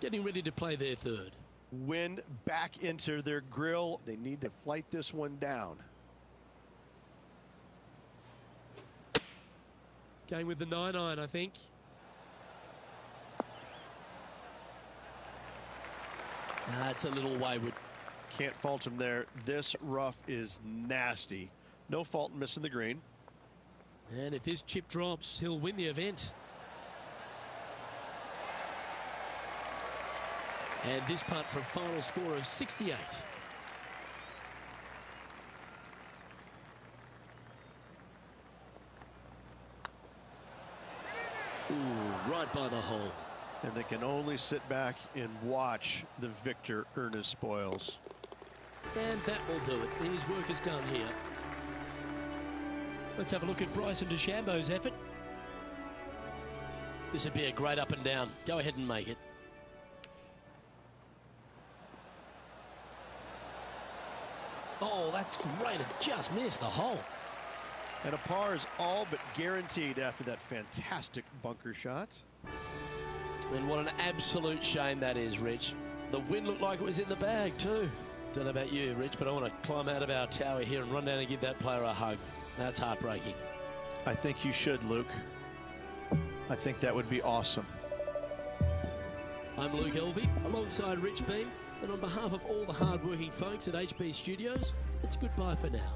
Speaker 4: Getting ready to play their 3rd.
Speaker 5: Wind back into their grill. They need to flight this one down.
Speaker 4: Going with the 9-iron, I think. That's a little wayward.
Speaker 5: Can't fault him there. This rough is nasty. No fault in missing the green.
Speaker 4: And if this chip drops, he'll win the event. And this putt for a final score of 68. Ooh, right by the hole.
Speaker 5: And they can only sit back and watch the victor earn his spoils.
Speaker 4: And that will do it. His work is done here. Let's have a look at Bryson DeChambeau's effort. This would be a great up and down. Go ahead and make it. Oh, that's great. It just missed the hole.
Speaker 5: And a par is all but guaranteed after that fantastic bunker shot.
Speaker 4: And what an absolute shame that is, Rich. The wind looked like it was in the bag too. Don't know about you, Rich, but I want to climb out of our tower here and run down and give that player a hug. That's heartbreaking.
Speaker 5: I think you should, Luke. I think that would be awesome.
Speaker 4: I'm Luke Elvey, alongside Rich Beam, and on behalf of all the hard-working folks at HB Studios, it's goodbye for now.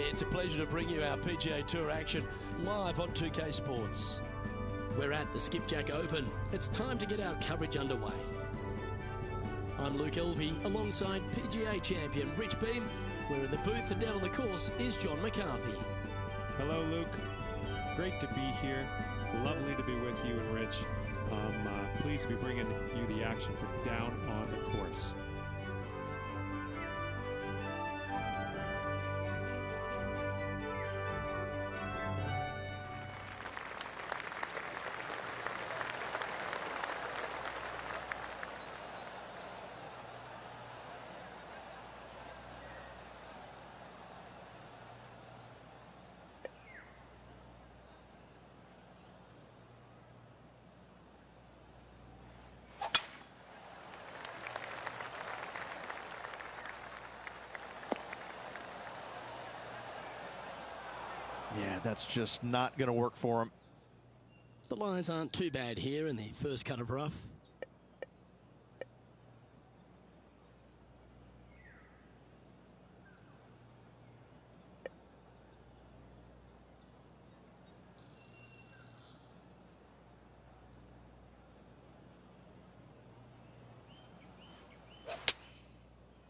Speaker 4: It's a pleasure to bring you our PGA Tour action live on 2K Sports. We're at the Skipjack Open. It's time to get our coverage underway. I'm Luke Elvey alongside PGA champion Rich Beam. We're in the booth, and down on the course is John McCarthy.
Speaker 3: Hello, Luke. Great to be here. Lovely to be with you and Rich. Pleased to be bringing you the action from down on the course.
Speaker 5: Yeah, that's just not going to work for him.
Speaker 4: The lies aren't too bad here in the first cut of rough.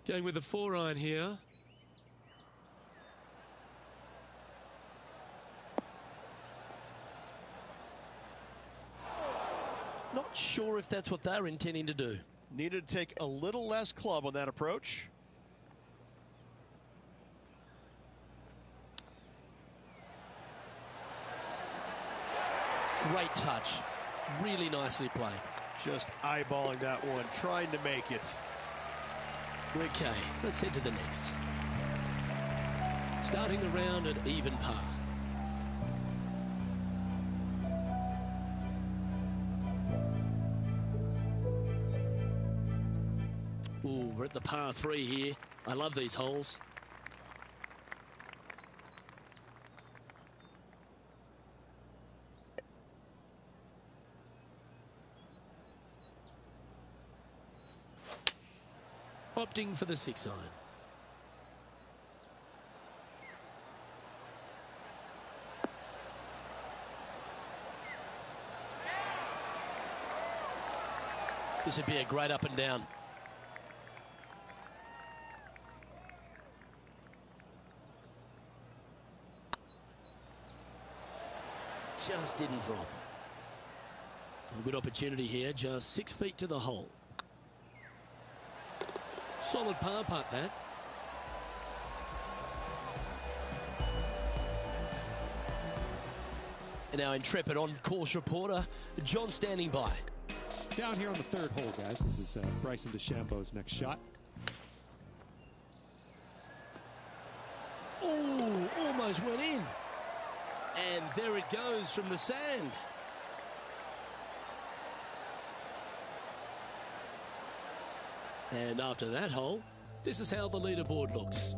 Speaker 4: Going with the 4-iron here. Not sure if that's what they're intending to do.
Speaker 5: Needed to take a little less club on that approach.
Speaker 4: Great touch. Really nicely played.
Speaker 5: Just eyeballing that one, trying to make it.
Speaker 4: Okay, let's head to the next. Starting the round at even par. Ooh, we're at the par 3 here. I love these holes. Opting for the 6-iron. This would be a great up and down. Just didn't drop. A good opportunity here, just 6 feet to the hole. Solid par putt, that. And our intrepid on-course reporter, John, standing by.
Speaker 3: Down here on the 3rd hole, guys. This is Bryson DeChambeau's next shot.
Speaker 4: Oh, almost went in. And there it goes from the sand. And after that hole, this is how the leaderboard looks.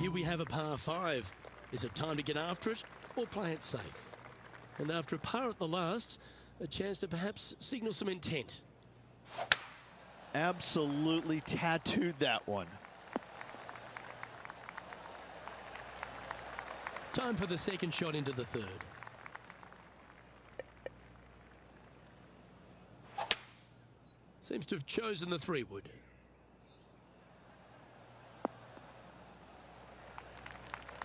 Speaker 4: Here we have a par 5. Is it time to get after it or play it safe? And after a par at the last, a chance to perhaps signal some intent.
Speaker 5: Absolutely tattooed that one.
Speaker 4: Time for the second shot into the 3rd. Seems to have chosen the 3-wood.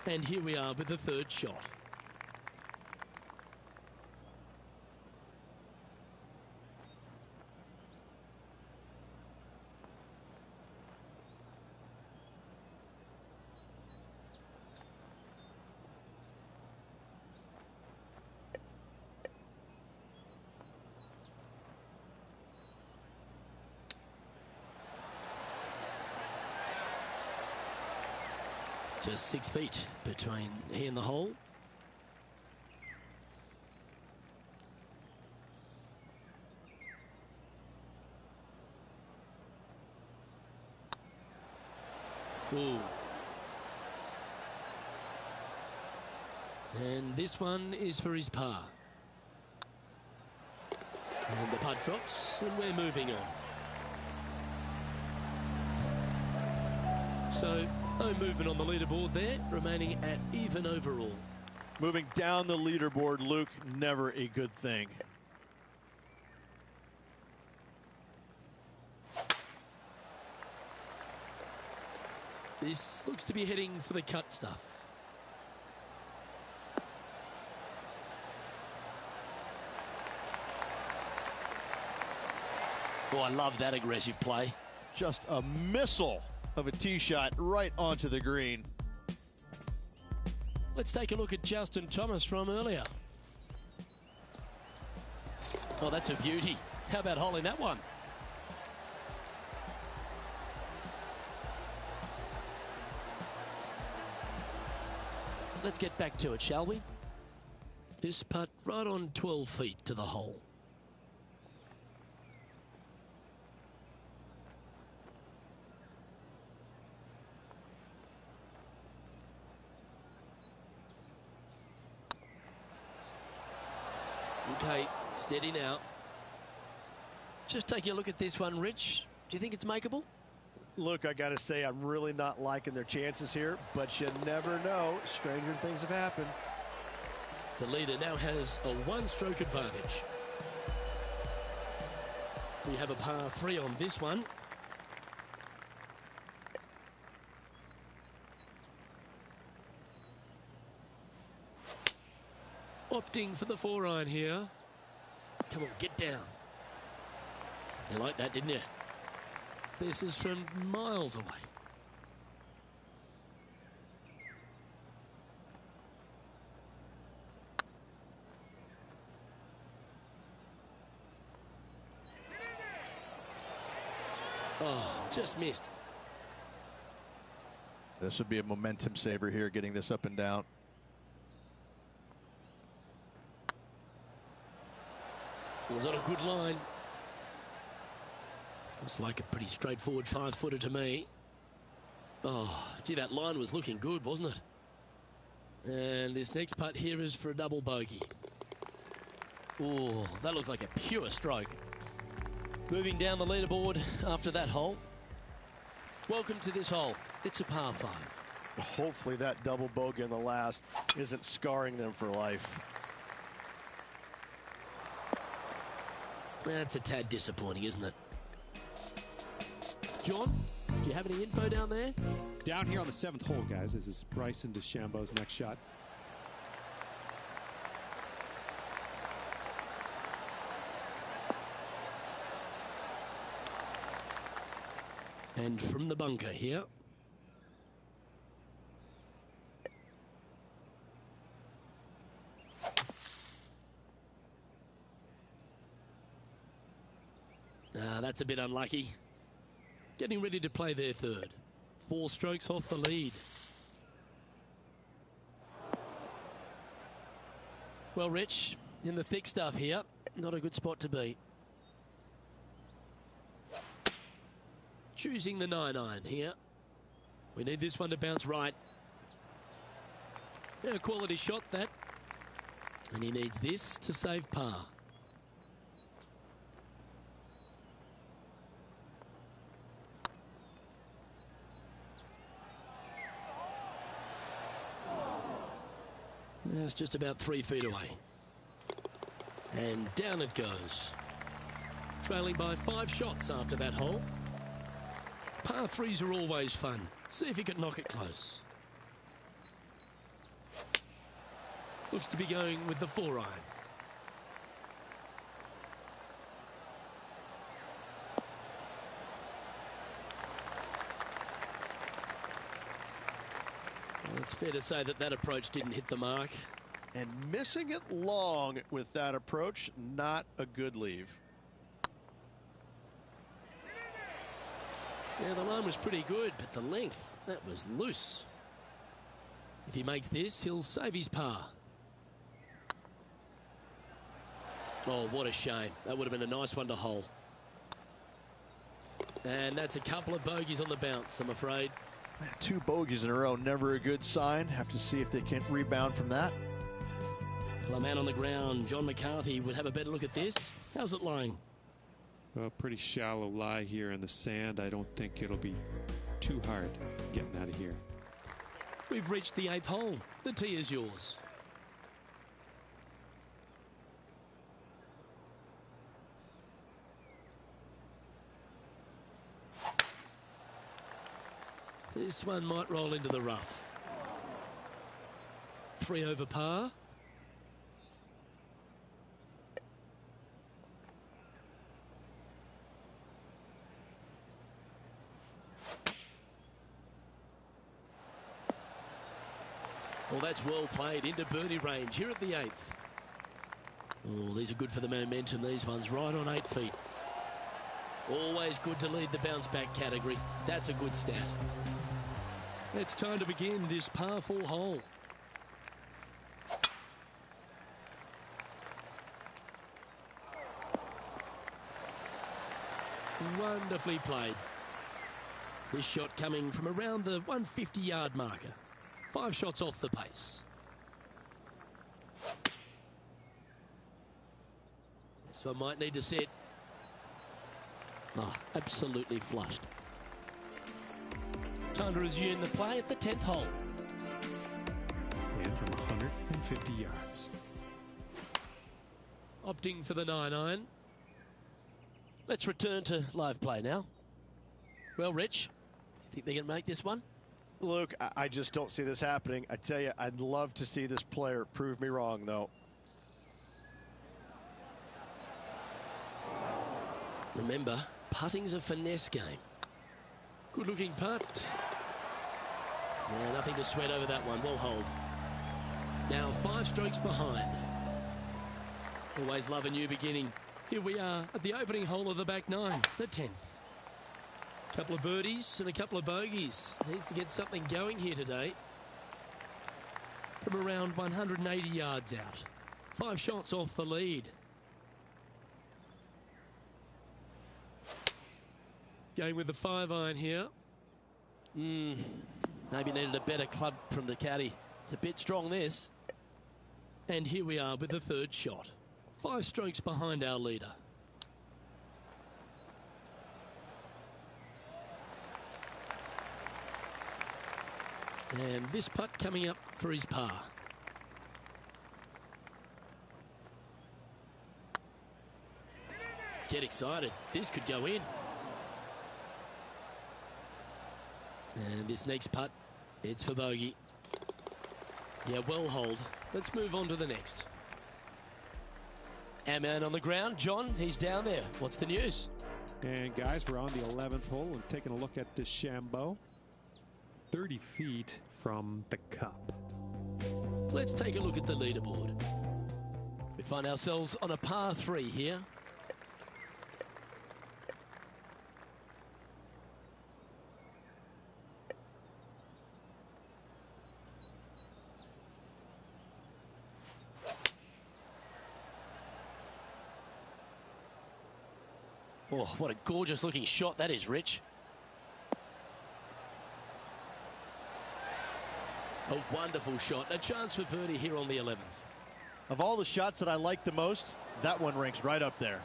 Speaker 4: And here we are with the 3rd shot. Just 6 feet between he and the hole. Ooh. And this one is for his par. And the putt drops, and we're moving on. So, no movement on the leaderboard there, remaining at even overall.
Speaker 5: Moving down the leaderboard, Luke, never a good thing.
Speaker 4: This looks to be heading for the cut stuff. Oh, I love that aggressive play.
Speaker 5: Just a missile of a tee shot right onto the green.
Speaker 4: Let's take a look at Justin Thomas from earlier. Oh, that's a beauty. How about holding that one? Let's get back to it, shall we? This putt right on 12 feet to the hole. Okay, steady now. Just taking a look at this one, Rich. Do you think it's makeable?
Speaker 5: Look, I got to say, I'm really not liking their chances here, but you never know. Stranger things have happened.
Speaker 4: The leader now has a one-stroke advantage. We have a par 3 on this one. Opting for the 4-iron here. Come on, get down. You liked that, didn't you? This is from miles away. Oh, just missed.
Speaker 5: This would be a momentum saver here, getting this up and down.
Speaker 4: Was on a good line. Looks like a pretty straightforward 5-footer to me. Oh, gee, that line was looking good, wasn't it? And this next putt here is for a double bogey. Oh, that looks like a pure stroke. Moving down the leaderboard after that hole. Welcome to this hole. It's a par 5.
Speaker 5: Hopefully that double bogey in the last isn't scarring them for life.
Speaker 4: That's a tad disappointing, isn't it? John, do you have any info down there?
Speaker 3: Down here on the 7th hole, guys, this is Bryson DeChambeau's next shot.
Speaker 4: And from the bunker here. That's a bit unlucky. Getting ready to play their third. 4 strokes off the lead. Well, Rich, in the thick stuff here, not a good spot to be. Choosing the 9-iron here. We need this one to bounce right. A quality shot, that. And he needs this to save par. It's just about 3 feet away. And down it goes. Trailing by 5 shots after that hole. Par 3s are always fun. See if he can knock it close. Looks to be going with the 4-iron. Well, it's fair to say that that approach didn't hit the mark.
Speaker 5: And missing it long with that approach, not a good leave.
Speaker 4: Yeah, the line was pretty good, but the length, that was loose. If he makes this, he'll save his par. Oh, what a shame. That would have been a nice one to hole. And that's a couple of bogeys on the bounce, I'm afraid.
Speaker 5: 2 bogeys in a row, never a good sign. Have to see if they can rebound from that.
Speaker 4: Well, a man on the ground, John McCarthy, would have a better look at this. How's it lying?
Speaker 3: Well, pretty shallow lie here in the sand. I don't think it'll be too hard getting out of here.
Speaker 4: We've reached the 8th hole. The tee is yours. This one might roll into the rough. 3 over par. Well, that's well played into birdie range here at the 8th. Oh, these are good for the momentum, these ones, right on 8 feet. Always good to lead the bounce back category. That's a good stat. It's time to begin this par 4 hole. Wonderfully played. This shot coming from around the 150-yard marker. 5 shots off the pace. This one might need to set. Oh, absolutely flushed. Time to resume the play at the 10th hole.
Speaker 1: And from 150 yards.
Speaker 4: Opting for the 9-iron. Let's return to live play now. Well, Rich, think they can make this one?
Speaker 5: Luke, I just don't see this happening. I tell you, I'd love to see this player prove me wrong, though.
Speaker 4: Remember, putting's a finesse game. Good looking putt. Yeah, nothing to sweat over that one. Well hold. Now 5 strokes behind. Always love a new beginning. Here we are at the opening hole of the back 9, the 10th. Couple of birdies and a couple of bogeys. Needs to get something going here today. From around 180 yards out. 5 shots off the lead. Going with the 5-iron here. Maybe needed a better club from the caddy. It's a bit strong, this. And here we are with the 3rd shot. 5 strokes behind our leader. And this putt coming up for his par. Get excited. This could go in. And this next putt, it's for bogey. Yeah, well hold. Let's move on to the next. Our man on the ground, John, he's down there. What's the news?
Speaker 3: And guys, we're on the 11th hole and taking a look at DeChambeau.
Speaker 1: 30 feet from the cup.
Speaker 4: Let's take a look at the leaderboard. We find ourselves on a par 3 here. Oh, what a gorgeous looking shot that is, Rich. A wonderful shot. A chance for birdie here on the 11th.
Speaker 5: Of all the shots that I like the most, that one ranks right up there.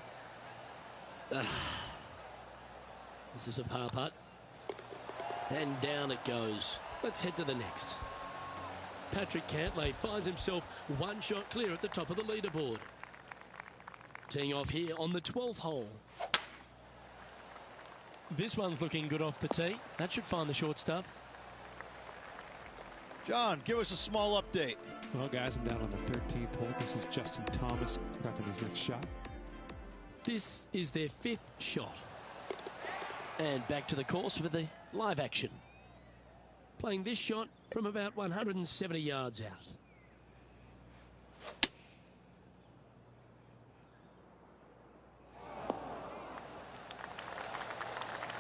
Speaker 4: This is a par putt. And down it goes. Let's head to the next. Patrick Cantlay finds himself 1 shot clear at the top of the leaderboard. Teeing off here on the 12th hole. This one's looking good off the tee. That should find the short stuff.
Speaker 5: John, give us a small update.
Speaker 3: Well, guys, I'm down on the 13th hole. This is Justin Thomas prepping his next shot.
Speaker 4: This is their 5th shot. And back to the course with the live action. Playing this shot from about 170 yards out.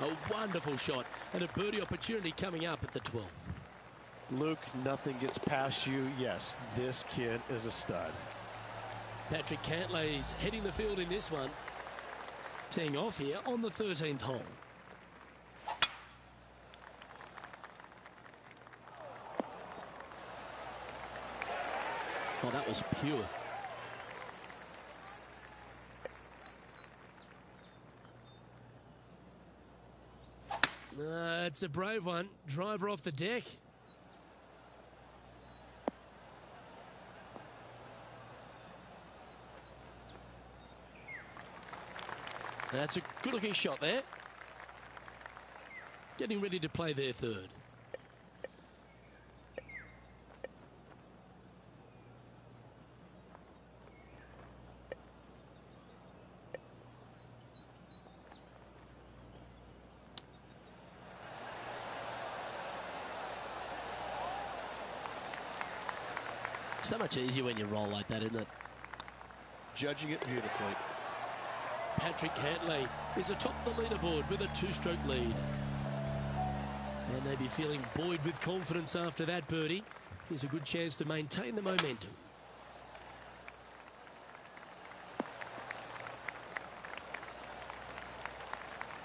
Speaker 4: A wonderful shot and a birdie opportunity coming up at the 12th.
Speaker 5: Luke, nothing gets past you. Yes, this kid is a stud.
Speaker 4: Patrick Cantlay's heading the field in this one. Teeing off here on the 13th hole. Oh, that was pure. It's a brave one. Driver off the deck. That's a good-looking shot there. Getting ready to play their third. So much easier when you roll like that, isn't it?
Speaker 5: Judging it beautifully.
Speaker 4: Patrick Cantlay is atop the leaderboard with a two-stroke lead. And they'll be feeling buoyed with confidence after that birdie. Here's a good chance to maintain the momentum.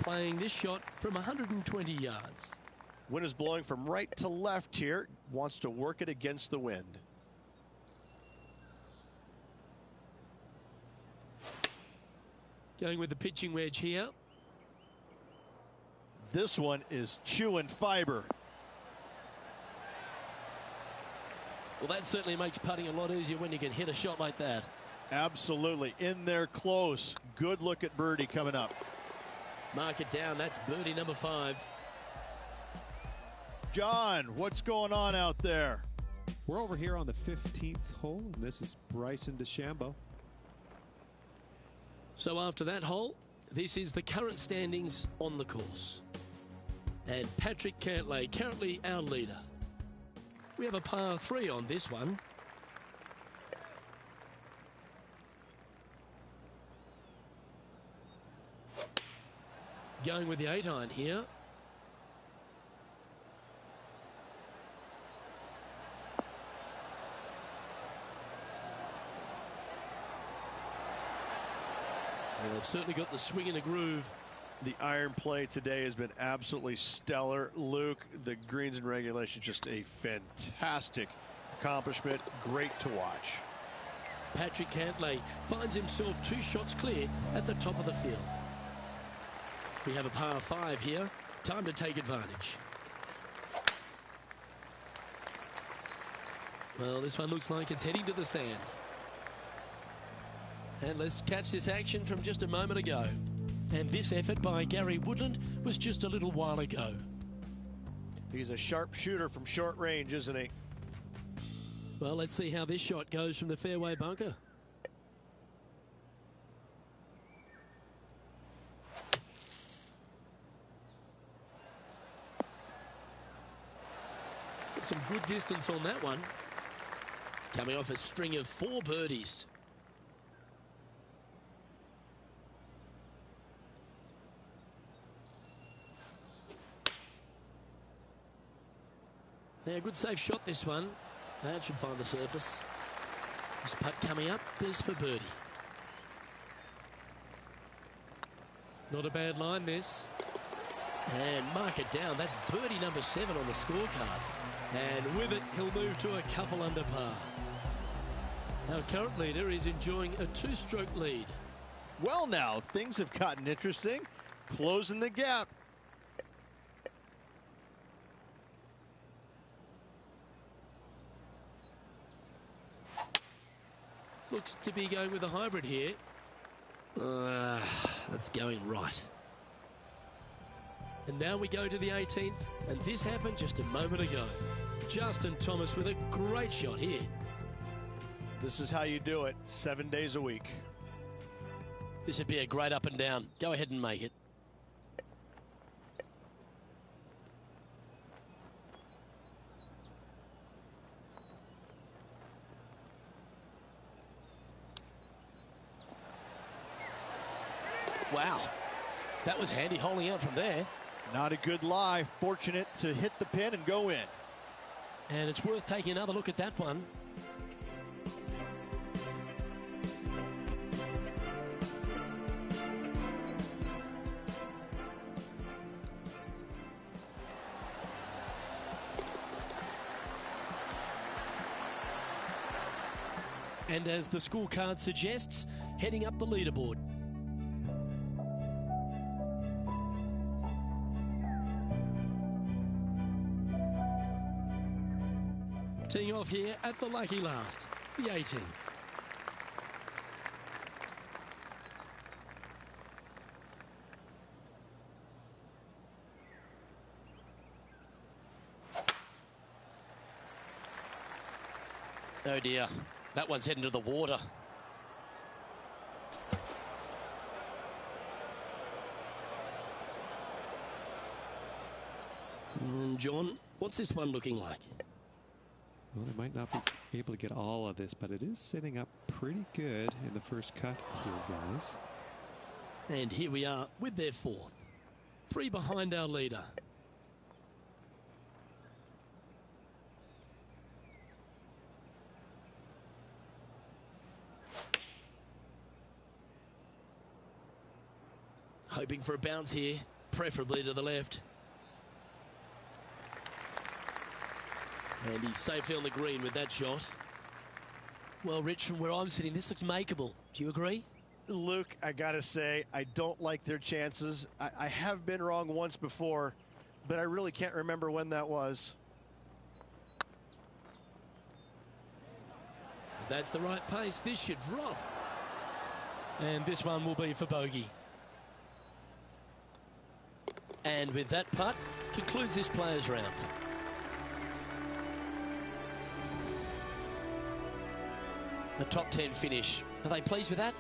Speaker 4: Playing this shot from 120 yards.
Speaker 5: Wind is blowing from right to left here. Wants to work it against the wind.
Speaker 4: Going with the pitching wedge here.
Speaker 5: This one is chewing fiber.
Speaker 4: Well, that certainly makes putting a lot easier when you can hit a shot like that.
Speaker 5: Absolutely. In there close. Good look at birdie coming up.
Speaker 4: Mark it down. That's birdie number 5.
Speaker 5: John, what's going on out there?
Speaker 3: We're over here on the 15th hole, and this is Bryson DeChambeau.
Speaker 4: So after that hole, this is the current standings on the course. And Patrick Cantlay, currently our leader. We have a par 3 on this one. Going with the 8-iron here. Well, they've certainly got the swing and the groove.
Speaker 5: The iron play today has been absolutely stellar. Luke, the greens and regulation, just a fantastic accomplishment. Great to watch.
Speaker 4: Patrick Cantlay finds himself 2 shots clear at the top of the field. We have a par 5 here. Time to take advantage. Well, this one looks like it's heading to the sand. And let's catch this action from just a moment ago. And this effort by Gary Woodland was just a little while ago.
Speaker 5: He's a sharp shooter from short range, isn't he?
Speaker 4: Well, let's see how this shot goes from the fairway bunker. Got some good distance on that one. Coming off a string of 4 birdies. Yeah, good safe shot this one. That should find the surface. This putt coming up is for birdie. Not a bad line this. And mark it down. That's birdie number 7 on the scorecard. And with it, he'll move to a couple under par. Our current leader is enjoying a 2-stroke lead.
Speaker 5: Well, now, things have gotten interesting. Closing the gap.
Speaker 4: Looks to be going with a hybrid here. That's going right. And now we go to the 18th, and this happened just a moment ago. Justin Thomas with a great shot here.
Speaker 5: This is how you do it 7 days a week.
Speaker 4: This would be a great up and down. Go ahead and make it. Wow, that was handy holding out from there.
Speaker 5: Not a good lie. Fortunate to hit the pin and go in.
Speaker 4: And it's worth taking another look at that one. And as the scorecard suggests, heading up the leaderboard. teeing off here at the lucky last, the 18. Oh dear, that one's heading to the water. And John, what's this one looking like?
Speaker 3: Well, they might not be able to get all of this, but it is sitting up pretty good in the first cut here, guys.
Speaker 4: And here we are with their fourth. 3 behind our leader. Hoping for a bounce here, preferably to the left. And he's safely on the green with that shot. Well, Rich, from where I'm sitting, this looks makeable. Do you agree?
Speaker 5: Luke, I gotta say, I don't like their chances. I have been wrong once before, but I really can't remember when that was.
Speaker 4: If that's the right pace, this should drop. And this one will be for bogey. And with that putt, concludes this players' round. A top 10 finish. Are they pleased with that?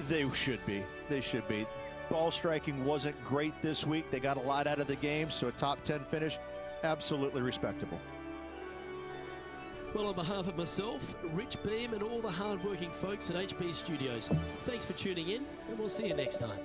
Speaker 5: They should be. They should be. Ball striking wasn't great this week. They got a lot out of the game, so a top 10 finish, absolutely respectable.
Speaker 4: Well, on behalf of myself, Rich Beam, and all the hard-working folks at HB Studios, thanks for tuning in, and we'll see you next time.